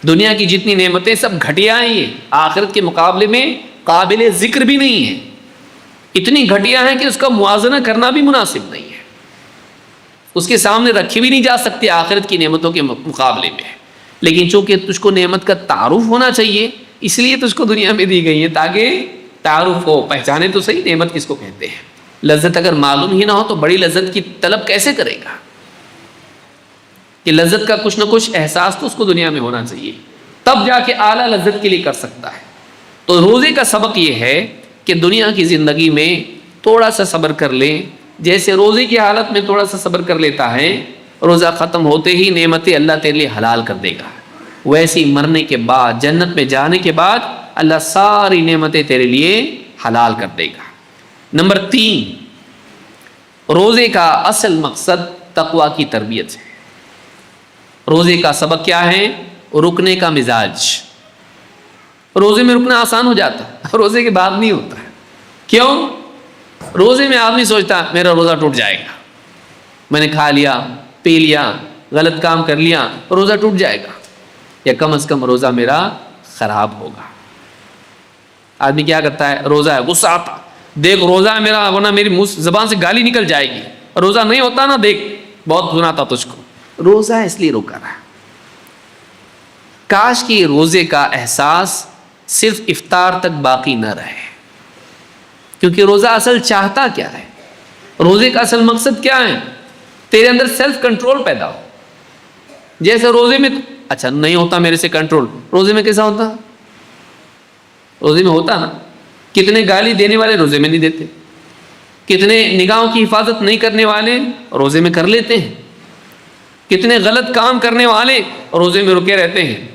دنیا کی جتنی نعمتیں سب گھٹیا ہیں, یہ آخرت کے مقابلے میں قابل ذکر بھی نہیں ہے. اتنی گھٹیا ہیں کہ اس کا موازنہ کرنا بھی مناسب نہیں ہے, اس کے سامنے رکھی بھی نہیں جا سکتی آخرت کی نعمتوں کے مقابلے میں. لیکن چونکہ تجھ کو نعمت کا تعارف ہونا چاہیے, اس لیے تجھ کو دنیا میں دی گئی ہے, تاکہ تعارف ہو, پہچانے تو صحیح نعمت کس کو کہتے ہیں. لذت اگر معلوم ہی نہ ہو تو بڑی لذت کی طلب کیسے کرے گا؟ کہ لذت کا کچھ نہ کچھ احساس تو اس کو دنیا میں ہونا چاہیے. تب جا کے اعلیٰ لذت کے لیے کر سکتا ہے۔ تو روزے کا سبق یہ ہے کہ دنیا کی زندگی میں تھوڑا سا صبر کر لیں، جیسے روزے کی حالت میں تھوڑا سا صبر کر لیتا ہے، روزہ ختم ہوتے ہی نعمتیں اللہ تیرے لیے حلال کر دے گا، ویسے ہی مرنے کے بعد جنت میں جانے کے بعد اللہ ساری نعمتیں تیرے لیے حلال کر دے گا۔ نمبر 3، روزے کا اصل مقصد تقوی کی تربیت ہے۔ روزے کا سبق کیا ہے؟ رکنے کا مزاج۔ روزے میں رکنا آسان ہو جاتا ہے، روزے کے بعد نہیں ہوتا ہے۔ کیوں؟ روزے میں آدمی سوچتا میرا روزہ ٹوٹ جائے گا، میں نے کھا لیا پی لیا غلط کام کر لیا، روزہ ٹوٹ جائے گا، یا کم از کم روزہ میرا خراب ہوگا۔ آدمی کیا کرتا ہے؟ روزہ ہے، غصہ آتا، دیکھ روزہ ہے میرا ورنہ میری منہ زبان سے گالی نکل جائے گی، روزہ نہیں ہوتا نا دیکھ بہت سناتا تجھ کو۔ روزہ اس لیے روکا رہا۔ کاش کہ روزے کا احساس صرف افطار تک باقی نہ رہے، کیونکہ روزہ اصل چاہتا کیا ہے؟ روزے کا اصل مقصد کیا ہے؟ تیرے اندر سیلف کنٹرول پیدا ہو۔ جیسے روزے میں اچھا نہیں ہوتا میرے سے کنٹرول، روزے میں کیسا ہوتا؟ روزے میں ہوتا نا۔ کتنے گالی دینے والے روزے میں نہیں دیتے، کتنے نگاہوں کی حفاظت نہیں کرنے والے روزے میں کر لیتے ہیں، کتنے غلط کام کرنے والے روزے میں رکے رہتے ہیں،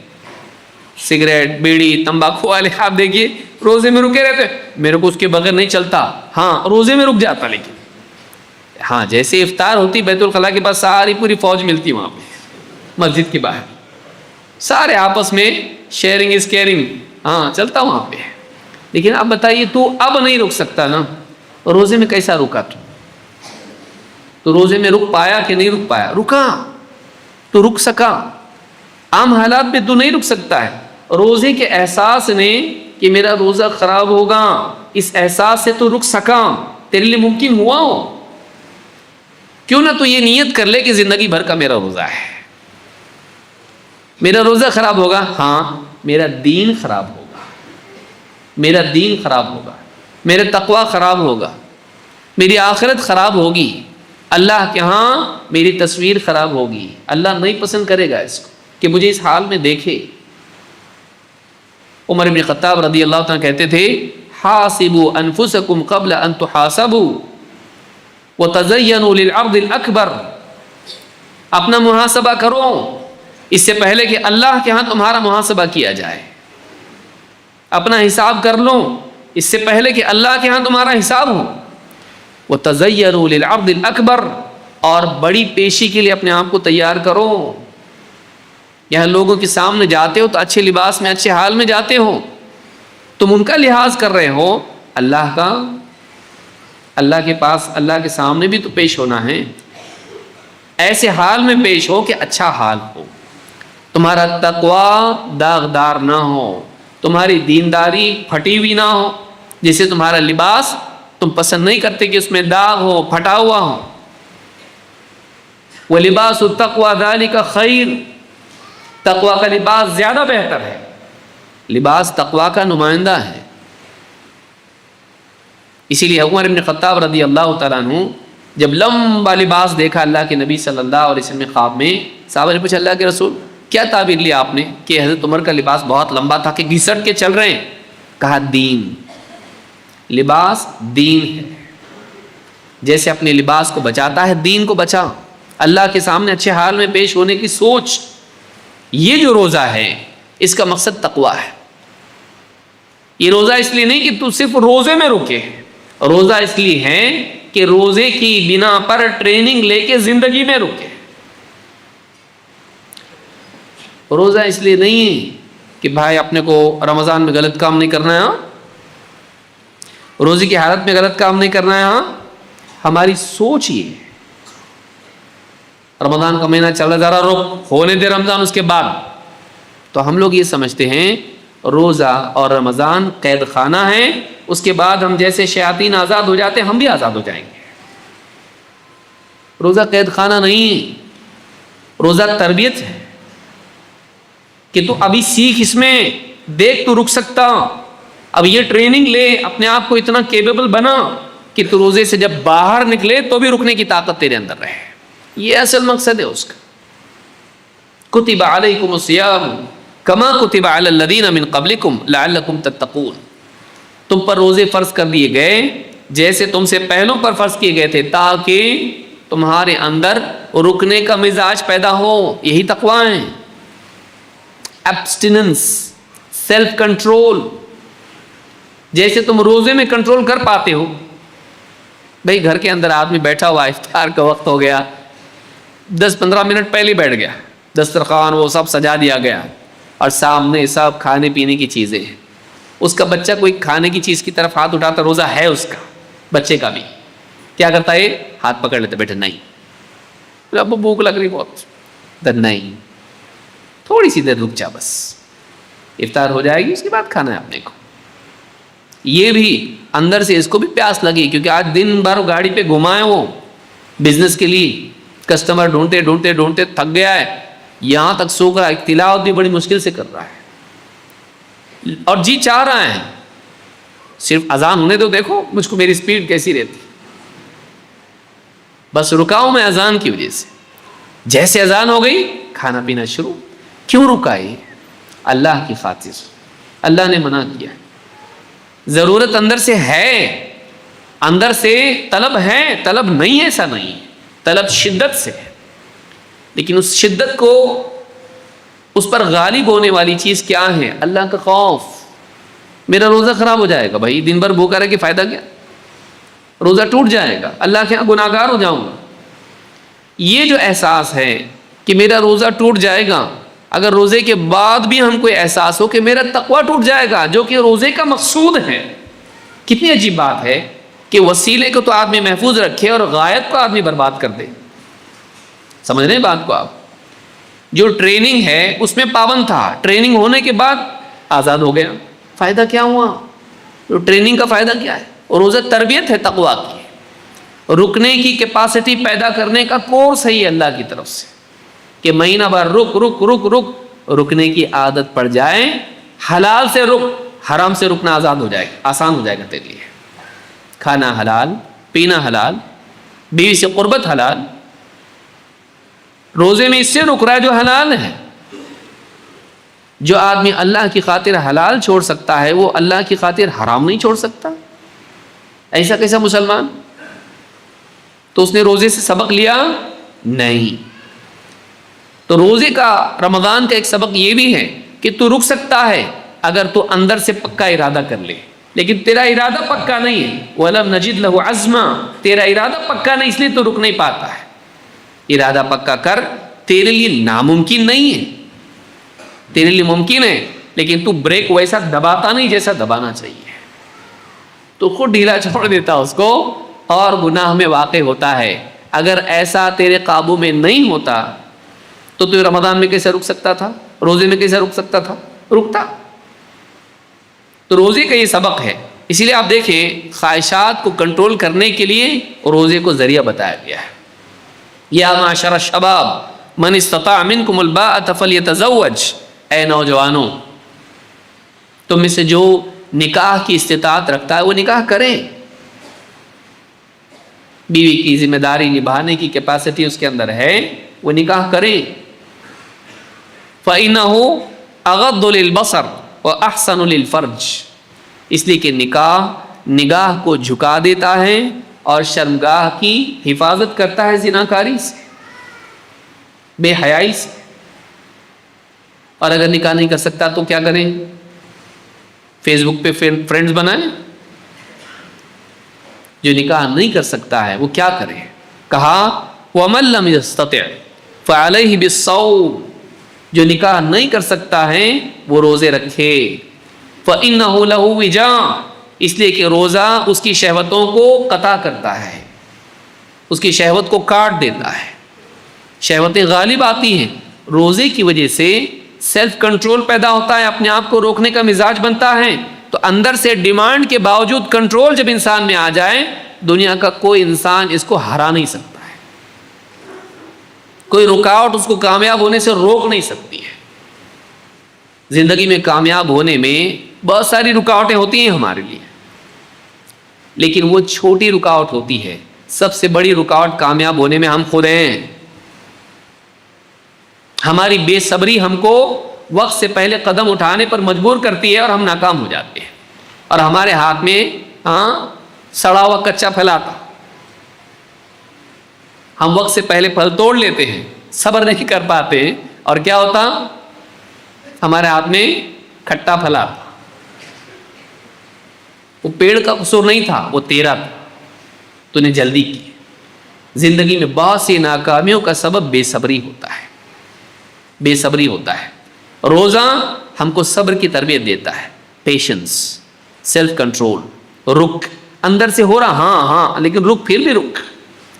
سگریٹ بیڑی تمباکو والے آپ دیکھیے روزے میں رکے رہتے ہیں، میرے کو اس کے بغیر نہیں چلتا، ہاں روزے میں رک جاتا، لیکن ہاں جیسے افطار ہوتی بیت الخلاء کے پاس ساری پوری فوج ملتی وہاں پہ مسجد کے باہر، سارے آپس میں شیئرنگ از کیئرنگ، ہاں چلتا وہاں پہ۔ لیکن اب بتائیے تو اب نہیں رک سکتا نا، روزے میں کیسا رکا تو روزے میں رک پایا کہ نہیں رک پایا؟ رکا تو رک سکا۔ عام حالات میں تو نہیں رک سکتا ہے، روزے کے احساس نے کہ میرا روزہ خراب ہوگا، اس احساس سے تو رک سکا، تیرے لیے ممکن ہوا ہو۔ کیوں نہ تو یہ نیت کر لے کہ زندگی بھر کا میرا روزہ ہے، میرا روزہ خراب ہوگا، ہاں میرا دین خراب ہوگا، میرا دین خراب ہوگا، میرا تقوی خراب ہوگا، میری آخرت خراب ہوگی، اللہ کے ہاں میری تصویر خراب ہوگی، اللہ نہیں پسند کرے گا اس کو کہ مجھے اس حال میں دیکھے۔ عمر بن خطاب رضی اللہ تعالیٰ کہتے تھے حاسبوا انفسکم قبل ان تحاسبوا وتزینوا للعرض الاکبر، اپنا محاسبہ کرو اس سے پہلے کہ اللہ کے ہاں تمہارا محاسبہ کیا جائے، اپنا حساب کر لو اس سے پہلے کہ اللہ کے ہاں تمہارا حساب ہو۔ وَتَزَيَّنُوا لِلْعَرْضِ الْأَكْبَرِ، اور بڑی پیشی کے لیے اپنے آپ کو تیار کرو۔ یہاں لوگوں کے سامنے جاتے ہو تو اچھے لباس میں اچھے حال میں جاتے ہو، تم ان کا لحاظ کر رہے ہو، اللہ کا، اللہ کے پاس اللہ کے سامنے بھی تو پیش ہونا ہے، ایسے حال میں پیش ہو کہ اچھا حال ہو، تمہارا تقوی داغدار نہ ہو، تمہاری دینداری پھٹی ہوئی نہ ہو، جیسے تمہارا لباس تم پسند نہیں کرتے کہ اس میں داغ ہو، پھٹا ہوا ہو۔ وَلِبَاسُ التَّقْوَى ذَلِكَ خَيْرٌ، تقوی کا لباس زیادہ بہتر ہے، لباس تقوی کا نمائندہ ہے۔ اسی لیے عمر بن خطاب رضی اللہ تعالیٰ عنہ جب لمبا لباس دیکھا اللہ کے نبی صلی اللہ علیہ وسلم نے خواب میں، صحابہ نے پوچھا اللہ کے رسول کیا تعبیر لیا آپ نے کہ حضرت عمر کا لباس بہت لمبا تھا کہ گھسٹ کے چل رہے ہیں؟ کہا دین، لباس دین ہے، جیسے اپنے لباس کو بچاتا ہے دین کو بچا، اللہ کے سامنے اچھے حال میں پیش ہونے کی سوچ۔ یہ جو روزہ ہے اس کا مقصد تقوی ہے۔ یہ روزہ اس لیے نہیں کہ تو صرف روزے میں رکے، روزہ اس لیے ہے کہ روزے کی بنا پر ٹریننگ لے کے زندگی میں رکے۔ روزہ اس لیے نہیں کہ بھائی اپنے کو رمضان میں غلط کام نہیں کرنا ہے، ہاں روزے کی حالت میں غلط کام نہیں کرنا ہے، ہاں ہماری سوچ یہ ہے رمضان کا مہینہ چل رہا، ذرا رک ہونے دے رمضان اس کے بعد، تو ہم لوگ یہ سمجھتے ہیں روزہ اور رمضان قید خانہ ہے، اس کے بعد ہم جیسے شیاطین آزاد ہو جاتے ہیں ہم بھی آزاد ہو جائیں گے۔ روزہ قید خانہ نہیں، روزہ تربیت ہے کہ تو ابھی سیکھ، اس میں دیکھ تو رک سکتا، اب یہ ٹریننگ لے، اپنے آپ کو اتنا کیپیبل بنا کہ تو روزے سے جب باہر نکلے تو بھی رکنے کی طاقت تیرے اندر رہے۔ یہ اصل مقصد ہے اس کا۔ کتب علیکم الصیام کما کتب علی الذین من قبلکم لعلکم تتقون، تم پر روزے فرض کر دیے گئے جیسے تم سے پہلوں پر فرض کیے گئے تھے، تاکہ تمہارے اندر رکنے کا مزاج پیدا ہو. یہی تقویٰ ہے. ایبسٹیننس، سیلف کنٹرول. جیسے تم روزے میں کنٹرول کر پاتے ہو. بھئی گھر کے اندر آدمی بیٹھا ہوا، افطار کا وقت ہو گیا، 10-15 منٹ پہلے بیٹھ گیا، دسترخوان وہ سب سجا دیا گیا اور سامنے سب کھانے پینے کی چیزیں ہیں. اس کا بچہ کوئی کھانے کی چیز کی طرف ہاتھ اٹھاتا، روزہ ہے اس کا، بچے کا بھی، کیا کرتا ہے؟ ہاتھ پکڑ لیتے، بیٹھے نہیں، اب بھوک لگ رہی بہت، نہیں، تھوڑی سی دیر رک جا، بس افطار ہو جائے گی، اس کے بعد کھانا ہے اپنے کو. یہ بھی اندر سے اس کو بھی پیاس لگی، کیونکہ آج دن بھر گاڑی پہ گھمائے وہ بزنس کے لیے، کسٹمر ڈھونڈتے ڈھونڈتے ڈھونڈتے تھک گیا ہے، یہاں تک سو رہا ہے، تلاوت بھی بڑی مشکل سے کر رہا ہے، اور جی چاہ رہا ہے صرف اذان ہونے تو دیکھو مجھ کو میری سپیڈ کیسی رہتی، بس رکاؤں میں اذان کی وجہ سے. جیسے اذان ہو گئی کھانا پینا شروع. کیوں رکائے؟ اللہ کی خاطر. اللہ نے منع کیا. ضرورت اندر سے ہے، اندر سے طلب ہے، طلب نہیں ہے ایسا نہیں، طلب شدت سے ہے، لیکن اس شدت کو، اس پر غالب ہونے والی چیز کیا ہے؟ اللہ کا خوف. میرا روزہ خراب ہو جائے گا، بھائی دن بھر بھوکا رہ کے فائدہ کیا؟ روزہ ٹوٹ جائے گا، اللہ کے ہاں گناہگار ہو جاؤں گا. یہ جو احساس ہے کہ میرا روزہ ٹوٹ جائے گا، اگر روزے کے بعد بھی ہم کو احساس ہو کہ میرا تقویٰ ٹوٹ جائے گا، جو کہ روزے کا مقصود ہے. کتنی عجیب بات ہے کہ وسیلے کو تو آدمی محفوظ رکھے اور غایت کو آدمی برباد کر دے. سمجھ رہے ہیں بات کو آپ؟ جو ٹریننگ ہے اس میں پابند تھا، ٹریننگ ہونے کے بعد آزاد ہو گیا، فائدہ کیا ہوا؟ جو ٹریننگ کا فائدہ کیا ہے؟ اور روزہ تربیت ہے تقویٰ کی، رکنے کی کیپیسٹی پیدا کرنے کا کورس ہے یہ اللہ کی طرف سے، کہ مہینہ بھر رک رک رک رک رکنے کی عادت پڑ جائے. حلال سے رک، حرام سے رکنا آزاد ہو جائے گا، آسان ہو جائے گا تیرے لیے. کھانا حلال، پینا حلال، بیوی سے قربت حلال. روزے میں اس سے رک رہا ہے جو حلال ہے. جو آدمی اللہ کی خاطر حلال چھوڑ سکتا ہے وہ اللہ کی خاطر حرام نہیں چھوڑ سکتا. ایسا کیسا مسلمان؟ تو اس نے روزے سے سبق لیا؟ نہیں. تو روزے کا، رمضان کا ایک سبق یہ بھی ہے کہ تو رک سکتا ہے اگر تو اندر سے پکا ارادہ کر لے، لیکن تیرا ارادہ پکا نہیں ہے. وَلَمْ نَجِدْ لَهُ عَزْمًا، تیرا ارادہ پکا نہیں، اس لیے تو رک نہیں پاتا ہے. ارادہ پکا کر، تیرے لیے ناممکن نہیں ہے، تیرے لیے ممکن ہے، لیکن تو بریک ویسا دباتا نہیں جیسا دبانا چاہیے، تو خود ڈھیلا چھوڑ دیتا اس کو اور گناہ میں واقع ہوتا ہے. اگر ایسا تیرے قابو میں نہیں ہوتا تو رمضان میں کیسے رک سکتا تھا؟ روزے میں کیسے رک سکتا تھا؟ رکتا. تو روزے کا یہ سبق ہے. اسی لیے آپ دیکھیں خواہشات کو کنٹرول کرنے کے لیے روزے کو ذریعہ بتایا گیا ہے. یا معاشر الشباب من استطاع منکم الباءۃ فلیتزوج، اے نوجوانوں تم میں سے جو نکاح کی استطاعت رکھتا ہے وہ نکاح کریں. بیوی کی ذمہ داری نبھانے کی کیپیسٹی اس کے اندر ہے، وہ نکاح کریں. فَإِنَّهُ أَغَضُّ لِلْبَصَرِ وَأَحْسَنُ لِلْفَرْجِ، اس لیے کہ نگاہ کو جھکا دیتا ہے اور شرمگاہ کی حفاظت کرتا ہے زناکاری سے، بے حیائی سے. اور اگر نکاح نہیں کر سکتا تو کیا کریں؟ فیس بک پہ فرینڈز بنائیں. جو نکاح نہیں کر سکتا ہے وہ کیا کرے؟ کہا وَمَن لَّمْ يَسْتَطِعْ فَعَلَيْهِ بِالصَّوْمِ، جو نکاح نہیں کر سکتا ہے وہ روزے رکھے. فَإِنَّهُ لَهُ وِجَاءٌ، اس لیے کہ روزہ اس کی شہوتوں کو قطع کرتا ہے، اس کی شہوت کو کاٹ دیتا ہے. شہوتیں غالب آتی ہیں، روزے کی وجہ سے سیلف کنٹرول پیدا ہوتا ہے، اپنے آپ کو روکنے کا مزاج بنتا ہے. تو اندر سے ڈیمانڈ کے باوجود کنٹرول جب انسان میں آ جائے، دنیا کا کوئی انسان اس کو ہرا نہیں سکتا ہے، کوئی رکاوٹ اس کو کامیاب ہونے سے روک نہیں سکتی ہے. زندگی میں کامیاب ہونے میں بہت ساری رکاوٹیں ہوتی ہیں ہمارے لیے، لیکن وہ چھوٹی رکاوٹ ہوتی ہے. سب سے بڑی رکاوٹ کامیاب ہونے میں ہم خود ہیں. ہماری بے صبری ہم کو وقت سے پہلے قدم اٹھانے پر مجبور کرتی ہے اور ہم ناکام ہو جاتے ہیں، اور ہمارے ہاتھ میں سڑا ہوا کچا پھل آتا، ہم وقت سے پہلے پھل توڑ لیتے ہیں، صبر نہیں کر پاتے، اور کیا ہوتا؟ ہمارے ہاتھ میں کھٹا پھل آتا۔ وہ پیڑ کا قصور نہیں تھا، وہ تیرا تھا، تو نے جلدی کی۔ زندگی میں بہت سی ناکامیوں کا سبب بے صبری ہوتا ہے، بے صبری ہوتا ہے۔ روزہ ہم کو صبر کی تربیت دیتا ہے، پیشنس، سیلف کنٹرول، رک، اندر سے ہو رہا ہاں لیکن رک، پھر بھی رک،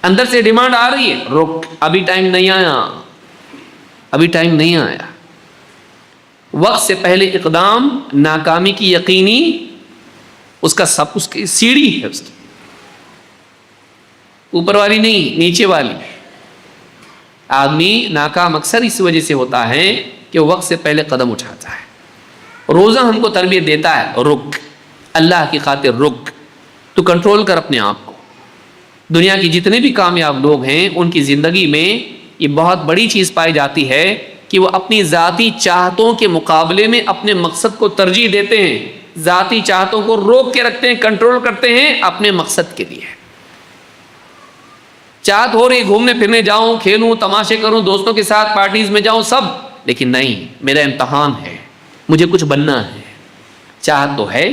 اندر سے ڈیمانڈ آ رہی ہے، رک، ابھی ٹائم نہیں آیا، ابھی ٹائم نہیں آیا۔ وقت سے پہلے اقدام ناکامی کی یقینی اس کی سیڑھی ہے، اس کی اوپر والی نہیں، نیچے والی۔ آدمی ناکام اکثر اس وجہ سے ہوتا ہے کہ وقت سے پہلے قدم اٹھاتا ہے۔ روزہ ہم کو تربیت دیتا ہے، رک، اللہ کی خاطر رک، تو کنٹرول کر اپنے آپ کو۔ دنیا کی جتنے بھی کامیاب لوگ ہیں ان کی زندگی میں یہ بہت بڑی چیز پائی جاتی ہے کہ وہ اپنی ذاتی چاہتوں کے مقابلے میں اپنے مقصد کو ترجیح دیتے ہیں، ذاتی چاہتوں کو روک کے رکھتے ہیں، کنٹرول کرتے ہیں اپنے مقصد کے لیے۔ چاہت ہو رہی گھومنے پھرنے جاؤں، کھیلوں، تماشے کروں، دوستوں کے ساتھ پارٹیز میں جاؤں، سب، لیکن نہیں، میرا امتحان ہے، مجھے کچھ بننا ہے۔ چاہت تو ہے،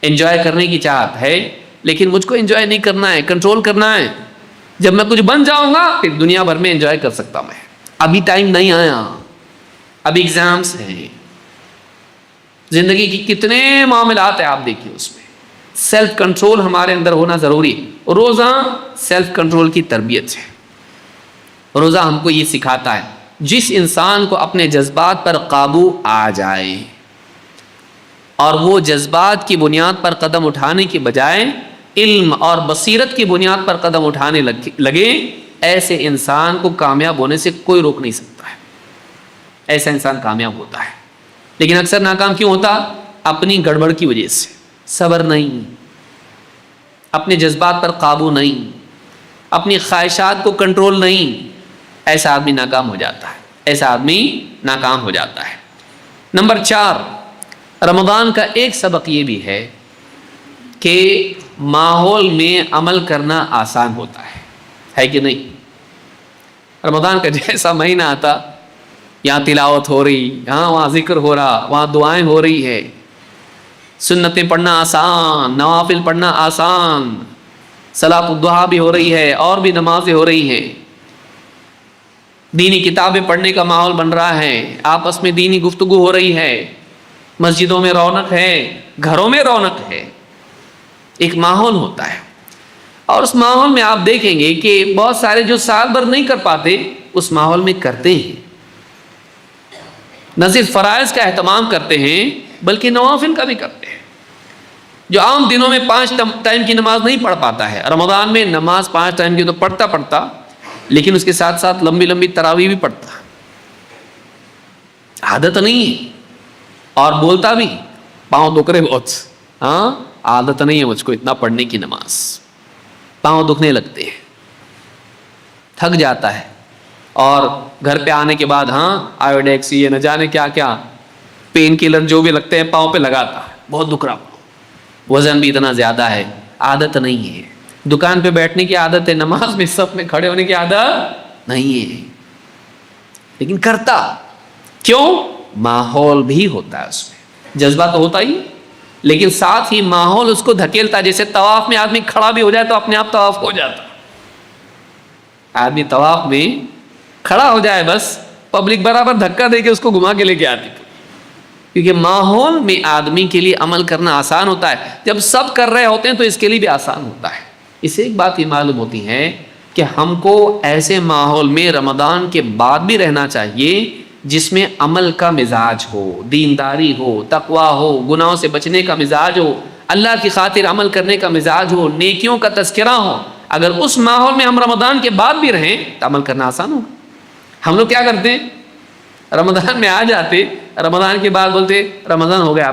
انجوائے کرنے کی چاہت ہے، لیکن مجھ کو انجوائے نہیں کرنا ہے، کنٹرول کرنا ہے۔ جب میں کچھ بن جاؤں گا پھر دنیا بھر میں انجوائے کر سکتا میں، ابھی ٹائم نہیں آیا، ابھی ایگزامس ہیں۔ زندگی کی کتنے معاملات ہیں، آپ دیکھیے، اس میں سیلف کنٹرول ہمارے اندر ہونا ضروری ہے۔ روزہ سیلف کنٹرول کی تربیت ہے۔ روزہ ہم کو یہ سکھاتا ہے، جس انسان کو اپنے جذبات پر قابو آ جائے اور وہ جذبات کی بنیاد پر قدم اٹھانے کی بجائے علم اور بصیرت کی بنیاد پر قدم اٹھانے لگے، ایسے انسان کو کامیاب ہونے سے کوئی روک نہیں سکتا ہے، ایسا انسان کامیاب ہوتا ہے۔ لیکن اکثر ناکام کیوں ہوتا؟ اپنی گڑبڑ کی وجہ سے، صبر نہیں، اپنے جذبات پر قابو نہیں، اپنی خواہشات کو کنٹرول نہیں، ایسا آدمی ناکام ہو جاتا ہے، ایسا آدمی ناکام ہو جاتا ہے۔ نمبر 4، رمضان کا ایک سبق یہ بھی ہے کہ ماحول میں عمل کرنا آسان ہوتا ہے کہ نہیں؟ رمضان کا جیسا مہینہ آتا، یہاں تلاوت ہو رہی، وہاں ذکر ہو رہا، وہاں دعائیں ہو رہی ہے، سنتیں پڑھنا آسان، نوافل پڑھنا آسان، صلاۃ الضحیٰ بھی ہو رہی ہے، اور بھی نمازیں ہو رہی ہیں، دینی کتابیں پڑھنے کا ماحول بن رہا ہے، آپس میں دینی گفتگو ہو رہی ہے، مسجدوں میں رونق ہے، گھروں میں رونق ہے، ایک ماحول ہوتا ہے۔ اور اس ماحول میں آپ دیکھیں گے کہ بہت سارے جو سال بھر نہیں کر پاتے اس ماحول میں کرتے ہیں، نہ صرف فرائض کا اہتمام کرتے ہیں بلکہ نوافل کا بھی کرتے ہیں۔ جو عام دنوں میں 5 ٹائم کی نماز نہیں پڑھ پاتا ہے، رمضان میں نماز 5 ٹائم کی تو پڑھتا لیکن اس کے ساتھ ساتھ لمبی لمبی تراویح بھی پڑھتا، عادت نہیں ہے، اور بولتا بھی، پاؤں دکھ رہے بہت، عادت نہیں ہے مجھ کو اتنا پڑھنے کی، نماز، پاؤں دکھنے لگتے ہیں، تھک جاتا ہے، اور گھر پہ آنے کے بعد آیوڈیکس، یہ نہ جانے کیا کیا پین کلر جو بھی لگتے ہیں پاؤں پہ لگاتا ہے، بہت دکھ رہا، وزن بھی اتنا زیادہ ہے، عادت نہیں ہے۔ دکان پہ بیٹھنے کی عادت ہے، نماز میں صف میں کھڑے ہونے کی عادت نہیں ہے، لیکن کرتا کیوں؟ ماحول بھی ہوتا ہے، اس میں جذبہ تو ہوتا ہی، لیکن ساتھ ہی ماحول اس کو دھکیلتا ہے۔ جیسے طواف میں آدمی کھڑا بھی ہو جائے تو اپنے آپ طواف ہو جاتا، آدمی طواف میں کھڑا ہو جائے بس پبلک برابر دھکا دے کے اس کو گھما کے لے کے آتی، کیونکہ ماحول میں آدمی کے لیے عمل کرنا آسان ہوتا ہے۔ جب سب کر رہے ہوتے ہیں تو اس کے لیے بھی آسان ہوتا ہے۔ اس سے ایک بات یہ معلوم ہوتی ہے کہ ہم کو ایسے ماحول میں رمضان کے بعد بھی رہنا چاہیے جس میں عمل کا مزاج ہو، دینداری ہو، تقویٰ ہو، گناہوں سے بچنے کا مزاج ہو، اللہ کی خاطر عمل کرنے کا مزاج ہو، نیکیوں کا تذکرہ ہو۔ اگر اس ماحول میں ہم رمضان کے بعد بھی رہیں تو عمل کرنا آسان ہوگا۔ ہم لوگ کیا کرتے ہیں؟ رمضان میں آ جاتے، رمضان کے بعد بولتے رمضان ہو گیا،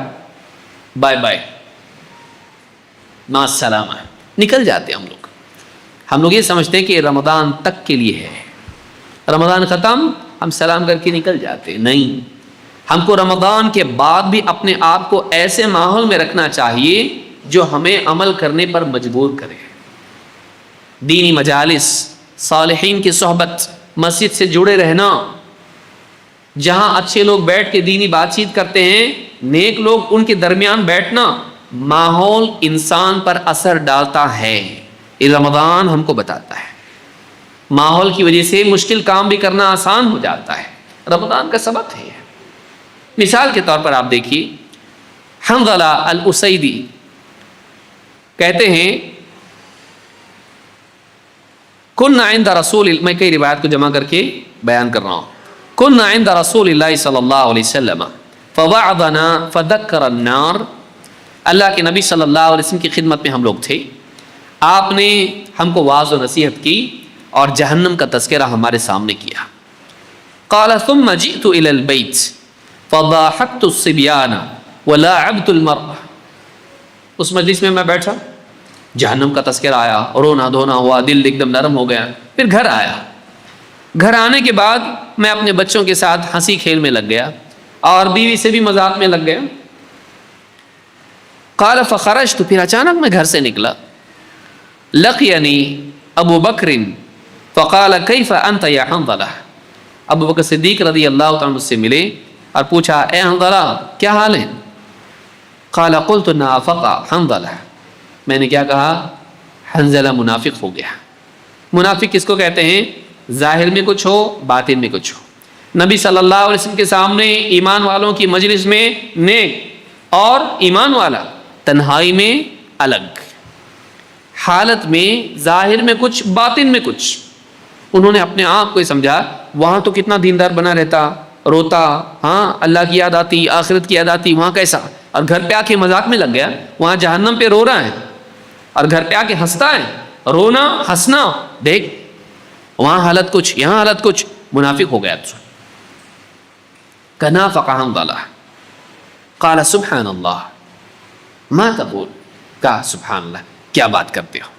بائے بائے، مع السلامہ، نکل جاتے ہم لوگ یہ سمجھتے ہیں کہ رمضان تک کے لیے ہے، رمضان ختم ہم سلام کر کے نکل جاتے، نہیں، ہم کو رمضان کے بعد بھی اپنے آپ کو ایسے ماحول میں رکھنا چاہیے جو ہمیں عمل کرنے پر مجبور کرے. دینی مجالس، صالحین کی صحبت، مسجد سے جڑے رہنا، جہاں اچھے لوگ بیٹھ کے دینی بات چیت کرتے ہیں، نیک لوگ ان کے درمیان بیٹھنا، ماحول انسان پر اثر ڈالتا ہے. یہ رمضان ہم کو بتاتا ہے. ماحول کی وجہ سے مشکل کام بھی کرنا آسان ہو جاتا ہے. رمضان کا سبق ہے. مثال کے طور پر آپ دیکھیے، حنظلہ الاسیدی کہتے ہیں کننا عند رسول، میں کئی روایت کو جمع کر کے بیان کر رہا ہوں. کننا عند رسول اللہ صلی اللہ علیہ وسلم فوعظنا فذکر النار. اللہ کے نبی صلی اللہ علیہ وسلم کی خدمت میں ہم لوگ تھے، آپ نے ہم کو واعظ و نصیحت کی اور جہنم کا تذکرہ ہمارے سامنے کیا. قال ثم جئت الى البيت فضاحكت الصبيان ولاعبت المرأة. اس مجلس میں میں بیٹھا، جہنم کا تذکرہ آیا، رونا دھونا ہوا، دل ایک دم نرم ہو گیا. پھر گھر آیا، گھر آنے کے بعد میں اپنے بچوں کے ساتھ ہنسی کھیل میں لگ گیا اور بیوی سے بھی مذاق میں لگ گیا. قال فخرجت، پھر اچانک میں گھر سے نکلا. لقینی ابو بکر فقال کیف انت یا حنظلہ. ابو بکر صدیق رضی اللہ تعالیٰ مجھ سے ملے اور پوچھا اے حنظلہ کیا حال ہے؟ قال قلت نافق حنظلہ. میں نے کیا کہا؟ حنظلہ منافق ہو گیا. منافق کس کو کہتے ہیں؟ ظاہر میں کچھ ہو، باطن میں کچھ ہو. نبی صلی اللہ علیہ وسلم کے سامنے ایمان والوں کی مجلس میں نیک اور ایمان والا، تنہائی میں الگ، حالت میں ظاہر میں کچھ باطن میں کچھ. انہوں نے اپنے آپ کو یہ سمجھا وہاں تو کتنا دیندار بنا رہتا، روتا، ہاں اللہ کی یاد آتی، آخرت کی یاد آتی، وہاں کیسا. اور گھر پہ آ کے مذاق میں لگ گیا، وہاں جہنم پہ رو رہا ہے اور گھر پہ آ کے ہنستا ہے. رونا ہنسنا دیکھ، وہاں حالت کچھ، یہاں حالت کچھ. منافق ہو گیا. کنافق حنظلہ. قال سبحان اللہ ما تقول. کہا سبحان اللہ، کیا بات کرتے ہو؟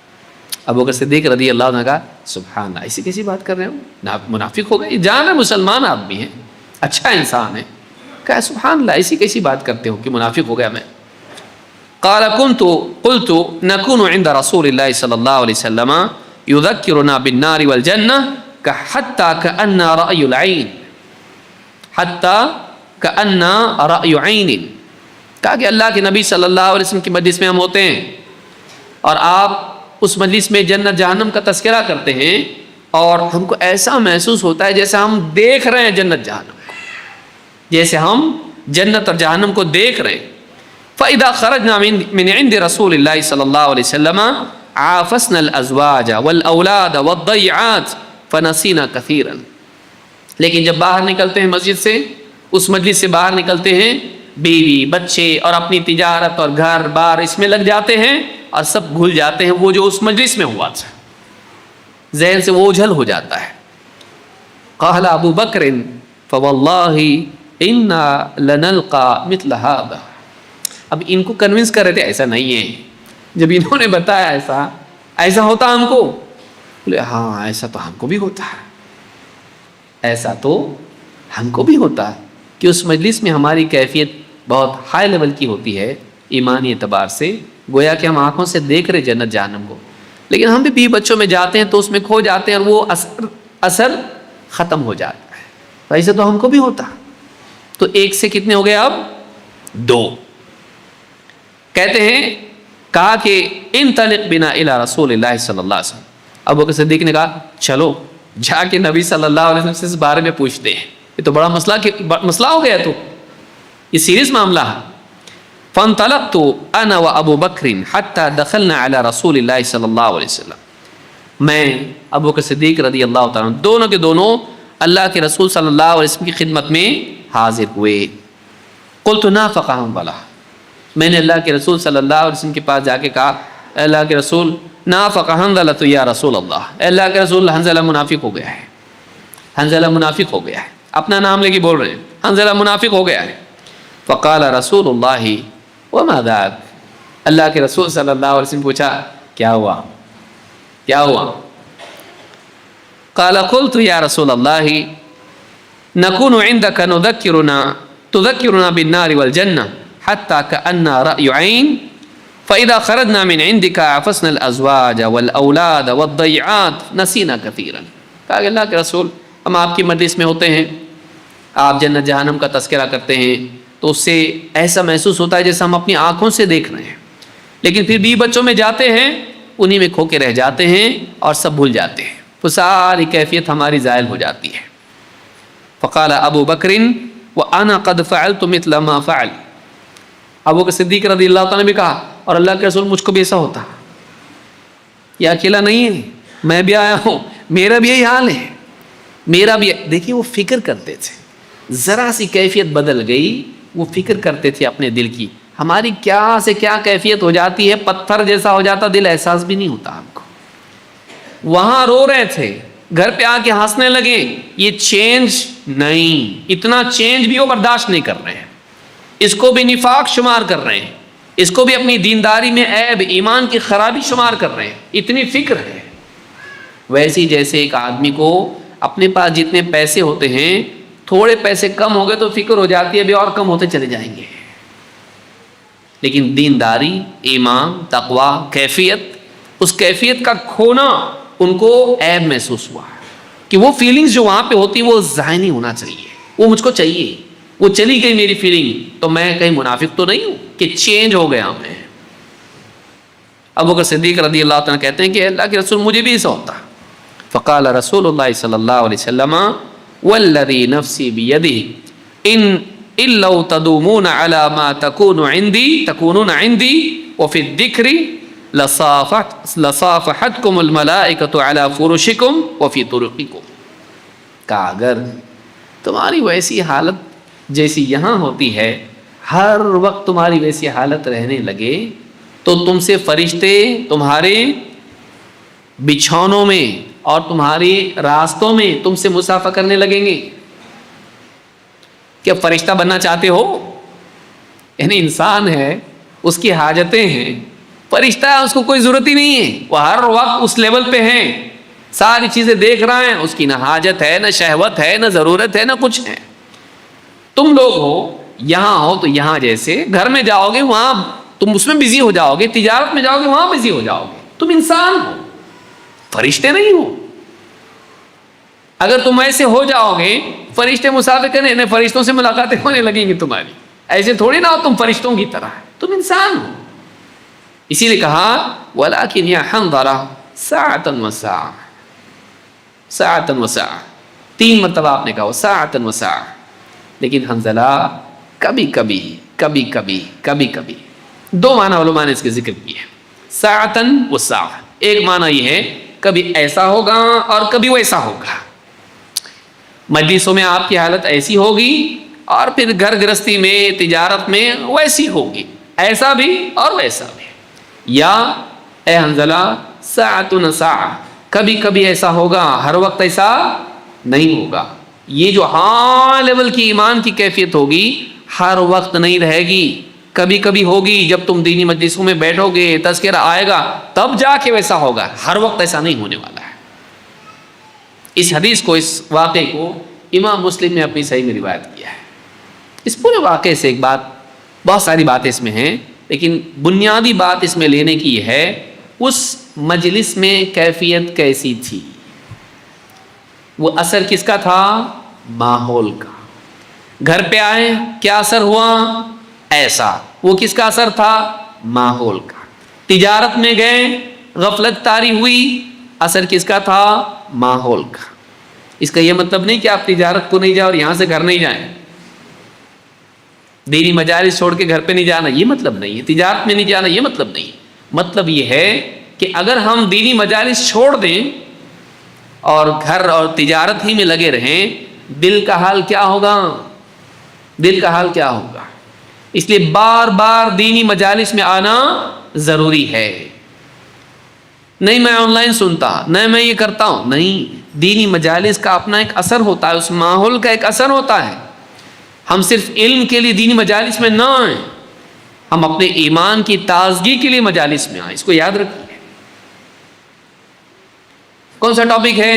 ابو بکر صدیق رضی اللہ عنہ کہا سبحان اللہ، ایسی کیسی بات کر رہے ہو؟ منافق ہو گئے، جان ہے مسلمان آدمی ہے، اچھا انسان ہے. کہا سبحان اللہ، ایسی کیسی بات کرتے ہو کہ منافق ہو گیا میں. قال قلت نكون عند رسول الله صلى الله عليه وسلم يذكرنا بالنار والجنة حتى كأن رأي العين، حتى كأن رأي عين. کہا کہ اللہ کے نبی صلی اللہ علیہ وسلم کی مجلس میں ہم ہوتے ہیں اور آپ اس مجلس میں جنت جہنم کا تذکرہ کرتے ہیں اور ہم کو ایسا محسوس ہوتا ہے جیسے ہم دیکھ رہے ہیں جنت جہنم کو، جیسے ہم جنت اور جہنم کو دیکھ رہے ہیں. فَإِذَا خَرَجْنَا مِنْ عِنْدِ رَسُولِ اللَّهِ صلی اللہ علیہ وسلم عَافَسْنَا الْأَزْوَاجَ وَالْأَوْلَادَ وَالضَّيْعَاتِ فَنَسِينَا كَثِيرًا. لیکن جب باہر نکلتے ہیں مسجد سے، اس مجلس سے باہر نکلتے ہیں، بیوی بچے اور اپنی تجارت اور گھر بار اس میں لگ جاتے ہیں اور سب بھول جاتے ہیں وہ جو اس مجلس میں ہوا تھا، ذہن سے وہ اوجھل ہو جاتا ہے. قال ابو بکر فواللہ انا لنلقى مثل هذا. اب ان کو کنونس کر رہے تھے ایسا نہیں ہے. جب انہوں نے بتایا ایسا ہوتا ہم کو، بولے ہاں ایسا تو ہم کو بھی ہوتا ہے، ایسا تو ہم کو بھی ہوتا ہے کہ اس مجلس میں ہماری کیفیت بہت ہائی لیول کی ہوتی ہے ایمانی اعتبار سے، گویا کہ ہم آنکھوں سے دیکھ رہے جنت جہنم کو، لیکن ہم بھی بیوی بچوں میں جاتے ہیں تو اس میں کھو جاتے ہیں اور وہ اثر ختم ہو جاتا ہے. تو ایسا تو ہم کو بھی ہوتا. تو ایک سے کتنے ہو گئے اب؟ دو. کہتے ہیں کہا کہ انطلق بنا الی رسول اللہ صلی اللہ علیہ وسلم. ابو بکر صدیق نے کہا چلو جا کے نبی صلی اللہ علیہ وسلم سے اس بارے میں پوچھتے ہیں، یہ تو بڑا مسئلہ ہو گیا، تو یہ سیریس معاملہ ہے. فانطلقت انا وابو بکر حتى دخلنا على رسول اللہ صلی اللہ علیہ وسلم. میں ابو بکر صدیق رضی اللہ تعالیٰ عنہ دونوں کے دونوں اللہ کے رسول صلی اللہ علیہ وسلم کی خدمت میں حاضر ہوئے. قلت نافق حنظلہ. میں نے اللہ کے رسول صلی اللہ علیہ وسلم کے پاس جا کے کہا اے اللہ کے رسول نافق حنظلہ تو یا رسول اللہ، اے اللہ کے رسول حنظلہ منافق ہو گیا ہے، حنظلہ منافق ہو گیا ہے. اپنا نام لے کے بول رہے ہیں حنظلہ منافق ہو گیا ہے. فقال رسول اللہ وما ذاک. اللہ کے رسول صلی اللہ علیہ وسلم پوچھا کیا ہوا کیا ہوا؟ قال قلت یا رسول اللہ نكون عندك نذكرنا تذکرنا بالنار والجنہ حتی کأننا رأی عین فإذا خرجنا من عندك عفسنا الازواج والاولاد والضیعات نسینا کثیرا. کہا کہ اللہ کے رسول ہم آپ کی مجلس میں ہوتے ہیں، آپ جنت جہنم کا تذکرہ کرتے ہیں تو اس سے ایسا محسوس ہوتا ہے جیسے ہم اپنی آنکھوں سے دیکھ رہے ہیں، لیکن پھر بیوی بچوں میں جاتے ہیں انہی میں کھو کے رہ جاتے ہیں اور سب بھول جاتے ہیں، وہ ساری کیفیت ہماری زائل ہو جاتی ہے. فقال ابو بکر وانا قد فعلت مثل ما فعل. ابو بکر صدیق رضی اللہ تعالیٰ نے بھی کہا اور اللہ کے رسول مجھ کو بھی ایسا ہوتا، یہ اکیلا نہیں ہے، میں بھی آیا ہوں، میرا بھی یہی حال ہے، میرا بھی. دیکھیے وہ فکر کرتے تھے، ذرا سی کیفیت بدل گئی وہ فکر کرتے تھے اپنے دل کی، ہماری کیا سے کیا کیفیت ہو جاتی ہے، پتھر جیسا ہو جاتا دل، احساس بھی نہیں ہوتا ہم کو. وہاں رو رہے تھے، گھر پہ آ کے ہنسنے لگے، یہ چینج نہیں، اتنا چینج بھی وہ برداشت نہیں کر رہے ہیں، اس کو بھی نفاق شمار کر رہے ہیں، اس کو بھی اپنی دینداری میں عیب ایمان کی خرابی شمار کر رہے ہیں، اتنی فکر ہے. ویسی جیسے ایک آدمی کو اپنے پاس جتنے پیسے ہوتے ہیں تھوڑے پیسے کم ہو گئے تو فکر ہو جاتی ہے ابھی اور کم ہوتے چلے جائیں گے، لیکن دینداری، ایمان، تقوی، کیفیت، اس کیفیت کا کھونا ان کو عیب محسوس ہوا کہ وہ فیلنگز جو وہاں پہ ہوتی وہ ظاہر نہیں ہونا چاہیے، وہ مجھ کو چاہیے، وہ چلی گئی میری فیلنگ تو میں کہیں منافق تو نہیں ہوں کہ چینج ہو گیا میں. ابو بکر صدیق رضی اللہ عنہ کہتے ہیں کہ اللہ کے رسول مجھے بھی ایسا ہوتا. فقال رسول اللہ صلی اللہ علیہ وسلم والذی نفسی بیدہ ان لو تدومون علی ما تکونون عندی وفی الذکر لصافحتکم الملائکۃ علی فرشکم وفی طرقکم. کہا اگر تمہاری ویسی حالت جیسی یہاں ہوتی ہے ہر وقت تمہاری ویسی حالت رہنے لگے تو تم سے فرشتے تمہارے بچھونوں میں اور تمہاری راستوں میں تم سے مصافحہ کرنے لگیں گے. کیا فرشتہ بننا چاہتے ہو؟ یعنی انسان ہے، اس کی حاجتیں ہیں، فرشتہ ہے اس کو کوئی ضرورت ہی نہیں ہے، وہ ہر وقت اس لیول پہ ہیں، ساری چیزیں دیکھ رہا ہے، اس کی نہ حاجت ہے نہ شہوت ہے نہ ضرورت ہے نہ کچھ ہے. تم لوگ ہو یہاں ہو تو یہاں جیسے گھر میں جاؤ گے وہاں تم اس میں بزی ہو جاؤ گے، تجارت میں جاؤ گے وہاں بزی ہو جاؤ گے، تم انسان ہو، فرشتے نہیں ہو. اگر تم ایسے ہو جاؤ گے فرشتے مسافر کرنے فرشتوں سے ملاقاتیں ہونے لگیں گی تمہاری، ایسے تھوڑی نہ ہو تم فرشتوں کی طرح، تم انسان ہو. اسی لیے کہا وَلَكِنْ يَا حَنْظَلَةَ سَاعَةً وَسَاعَةً، ساعتن وساع، 3 مرتبہ آپ نے کہا ساعتن وساع. لیکن حنظلہ کبھی کبھی کبھی کبھی کبھی کبھی 2 معنی علماء نے اس کے ذکر کیے ہیں. ساعتن وساع ایک معنی یہ ہے کبھی ایسا ہوگا اور کبھی ویسا ہوگا، مجلسوں میں آپ کی حالت ایسی ہوگی اور پھر گھر گرستی میں تجارت میں ویسی ہوگی، ایسا بھی اور ویسا بھی. یا اے حنظلہ ساعتن ساعہ، کبھی کبھی ایسا ہوگا ہر وقت ایسا نہیں ہوگا. یہ جو ہائی لیول کی ایمان کی کیفیت ہوگی ہر وقت نہیں رہے گی، کبھی کبھی ہوگی. جب تم دینی مجلسوں میں بیٹھو گے تذکرہ آئے گا تب جا کے ویسا ہوگا، ہر وقت ایسا نہیں ہونے والا ہے. اس حدیث کو، اس واقعے کو امام مسلم نے اپنی صحیح میں روایت کیا ہے. اس پورے واقعے سے ایک بات، بہت ساری باتیں اس میں ہیں لیکن بنیادی بات اس میں لینے کی یہ ہے اس مجلس میں کیفیت کیسی تھی. وہ اثر کس کا تھا؟ ماحول کا. گھر پہ آئے کیا اثر ہوا؟ ایسا. وہ کس کا اثر تھا؟ ماحول کا. تجارت میں گئے غفلت طاری ہوئی، اثر کس کا تھا؟ ماحول کا. اس کا یہ مطلب نہیں کہ آپ تجارت کو نہیں جائیں اور یہاں سے گھر نہیں جائیں، دینی مجالس چھوڑ کے گھر پہ نہیں جانا یہ مطلب نہیں ہے، تجارت میں نہیں جانا یہ مطلب نہیں. مطلب یہ ہے کہ اگر ہم دینی مجالس چھوڑ دیں اور گھر اور تجارت ہی میں لگے رہیں، دل کا حال کیا ہوگا؟ دل کا حال کیا ہوگا؟ اس لیے بار بار دینی مجالس میں آنا ضروری ہے. نہیں میں آن لائن سنتا، نہیں میں یہ کرتا ہوں، نہیں، دینی مجالس کا اپنا ایک اثر ہوتا ہے، اس ماحول کا ایک اثر ہوتا ہے. ہم صرف علم کے لیے دینی مجالس میں نہ آئیں، ہم اپنے ایمان کی تازگی کے لیے مجالس میں آئیں. اس کو یاد رکھیے. کون سا ٹاپک ہے؟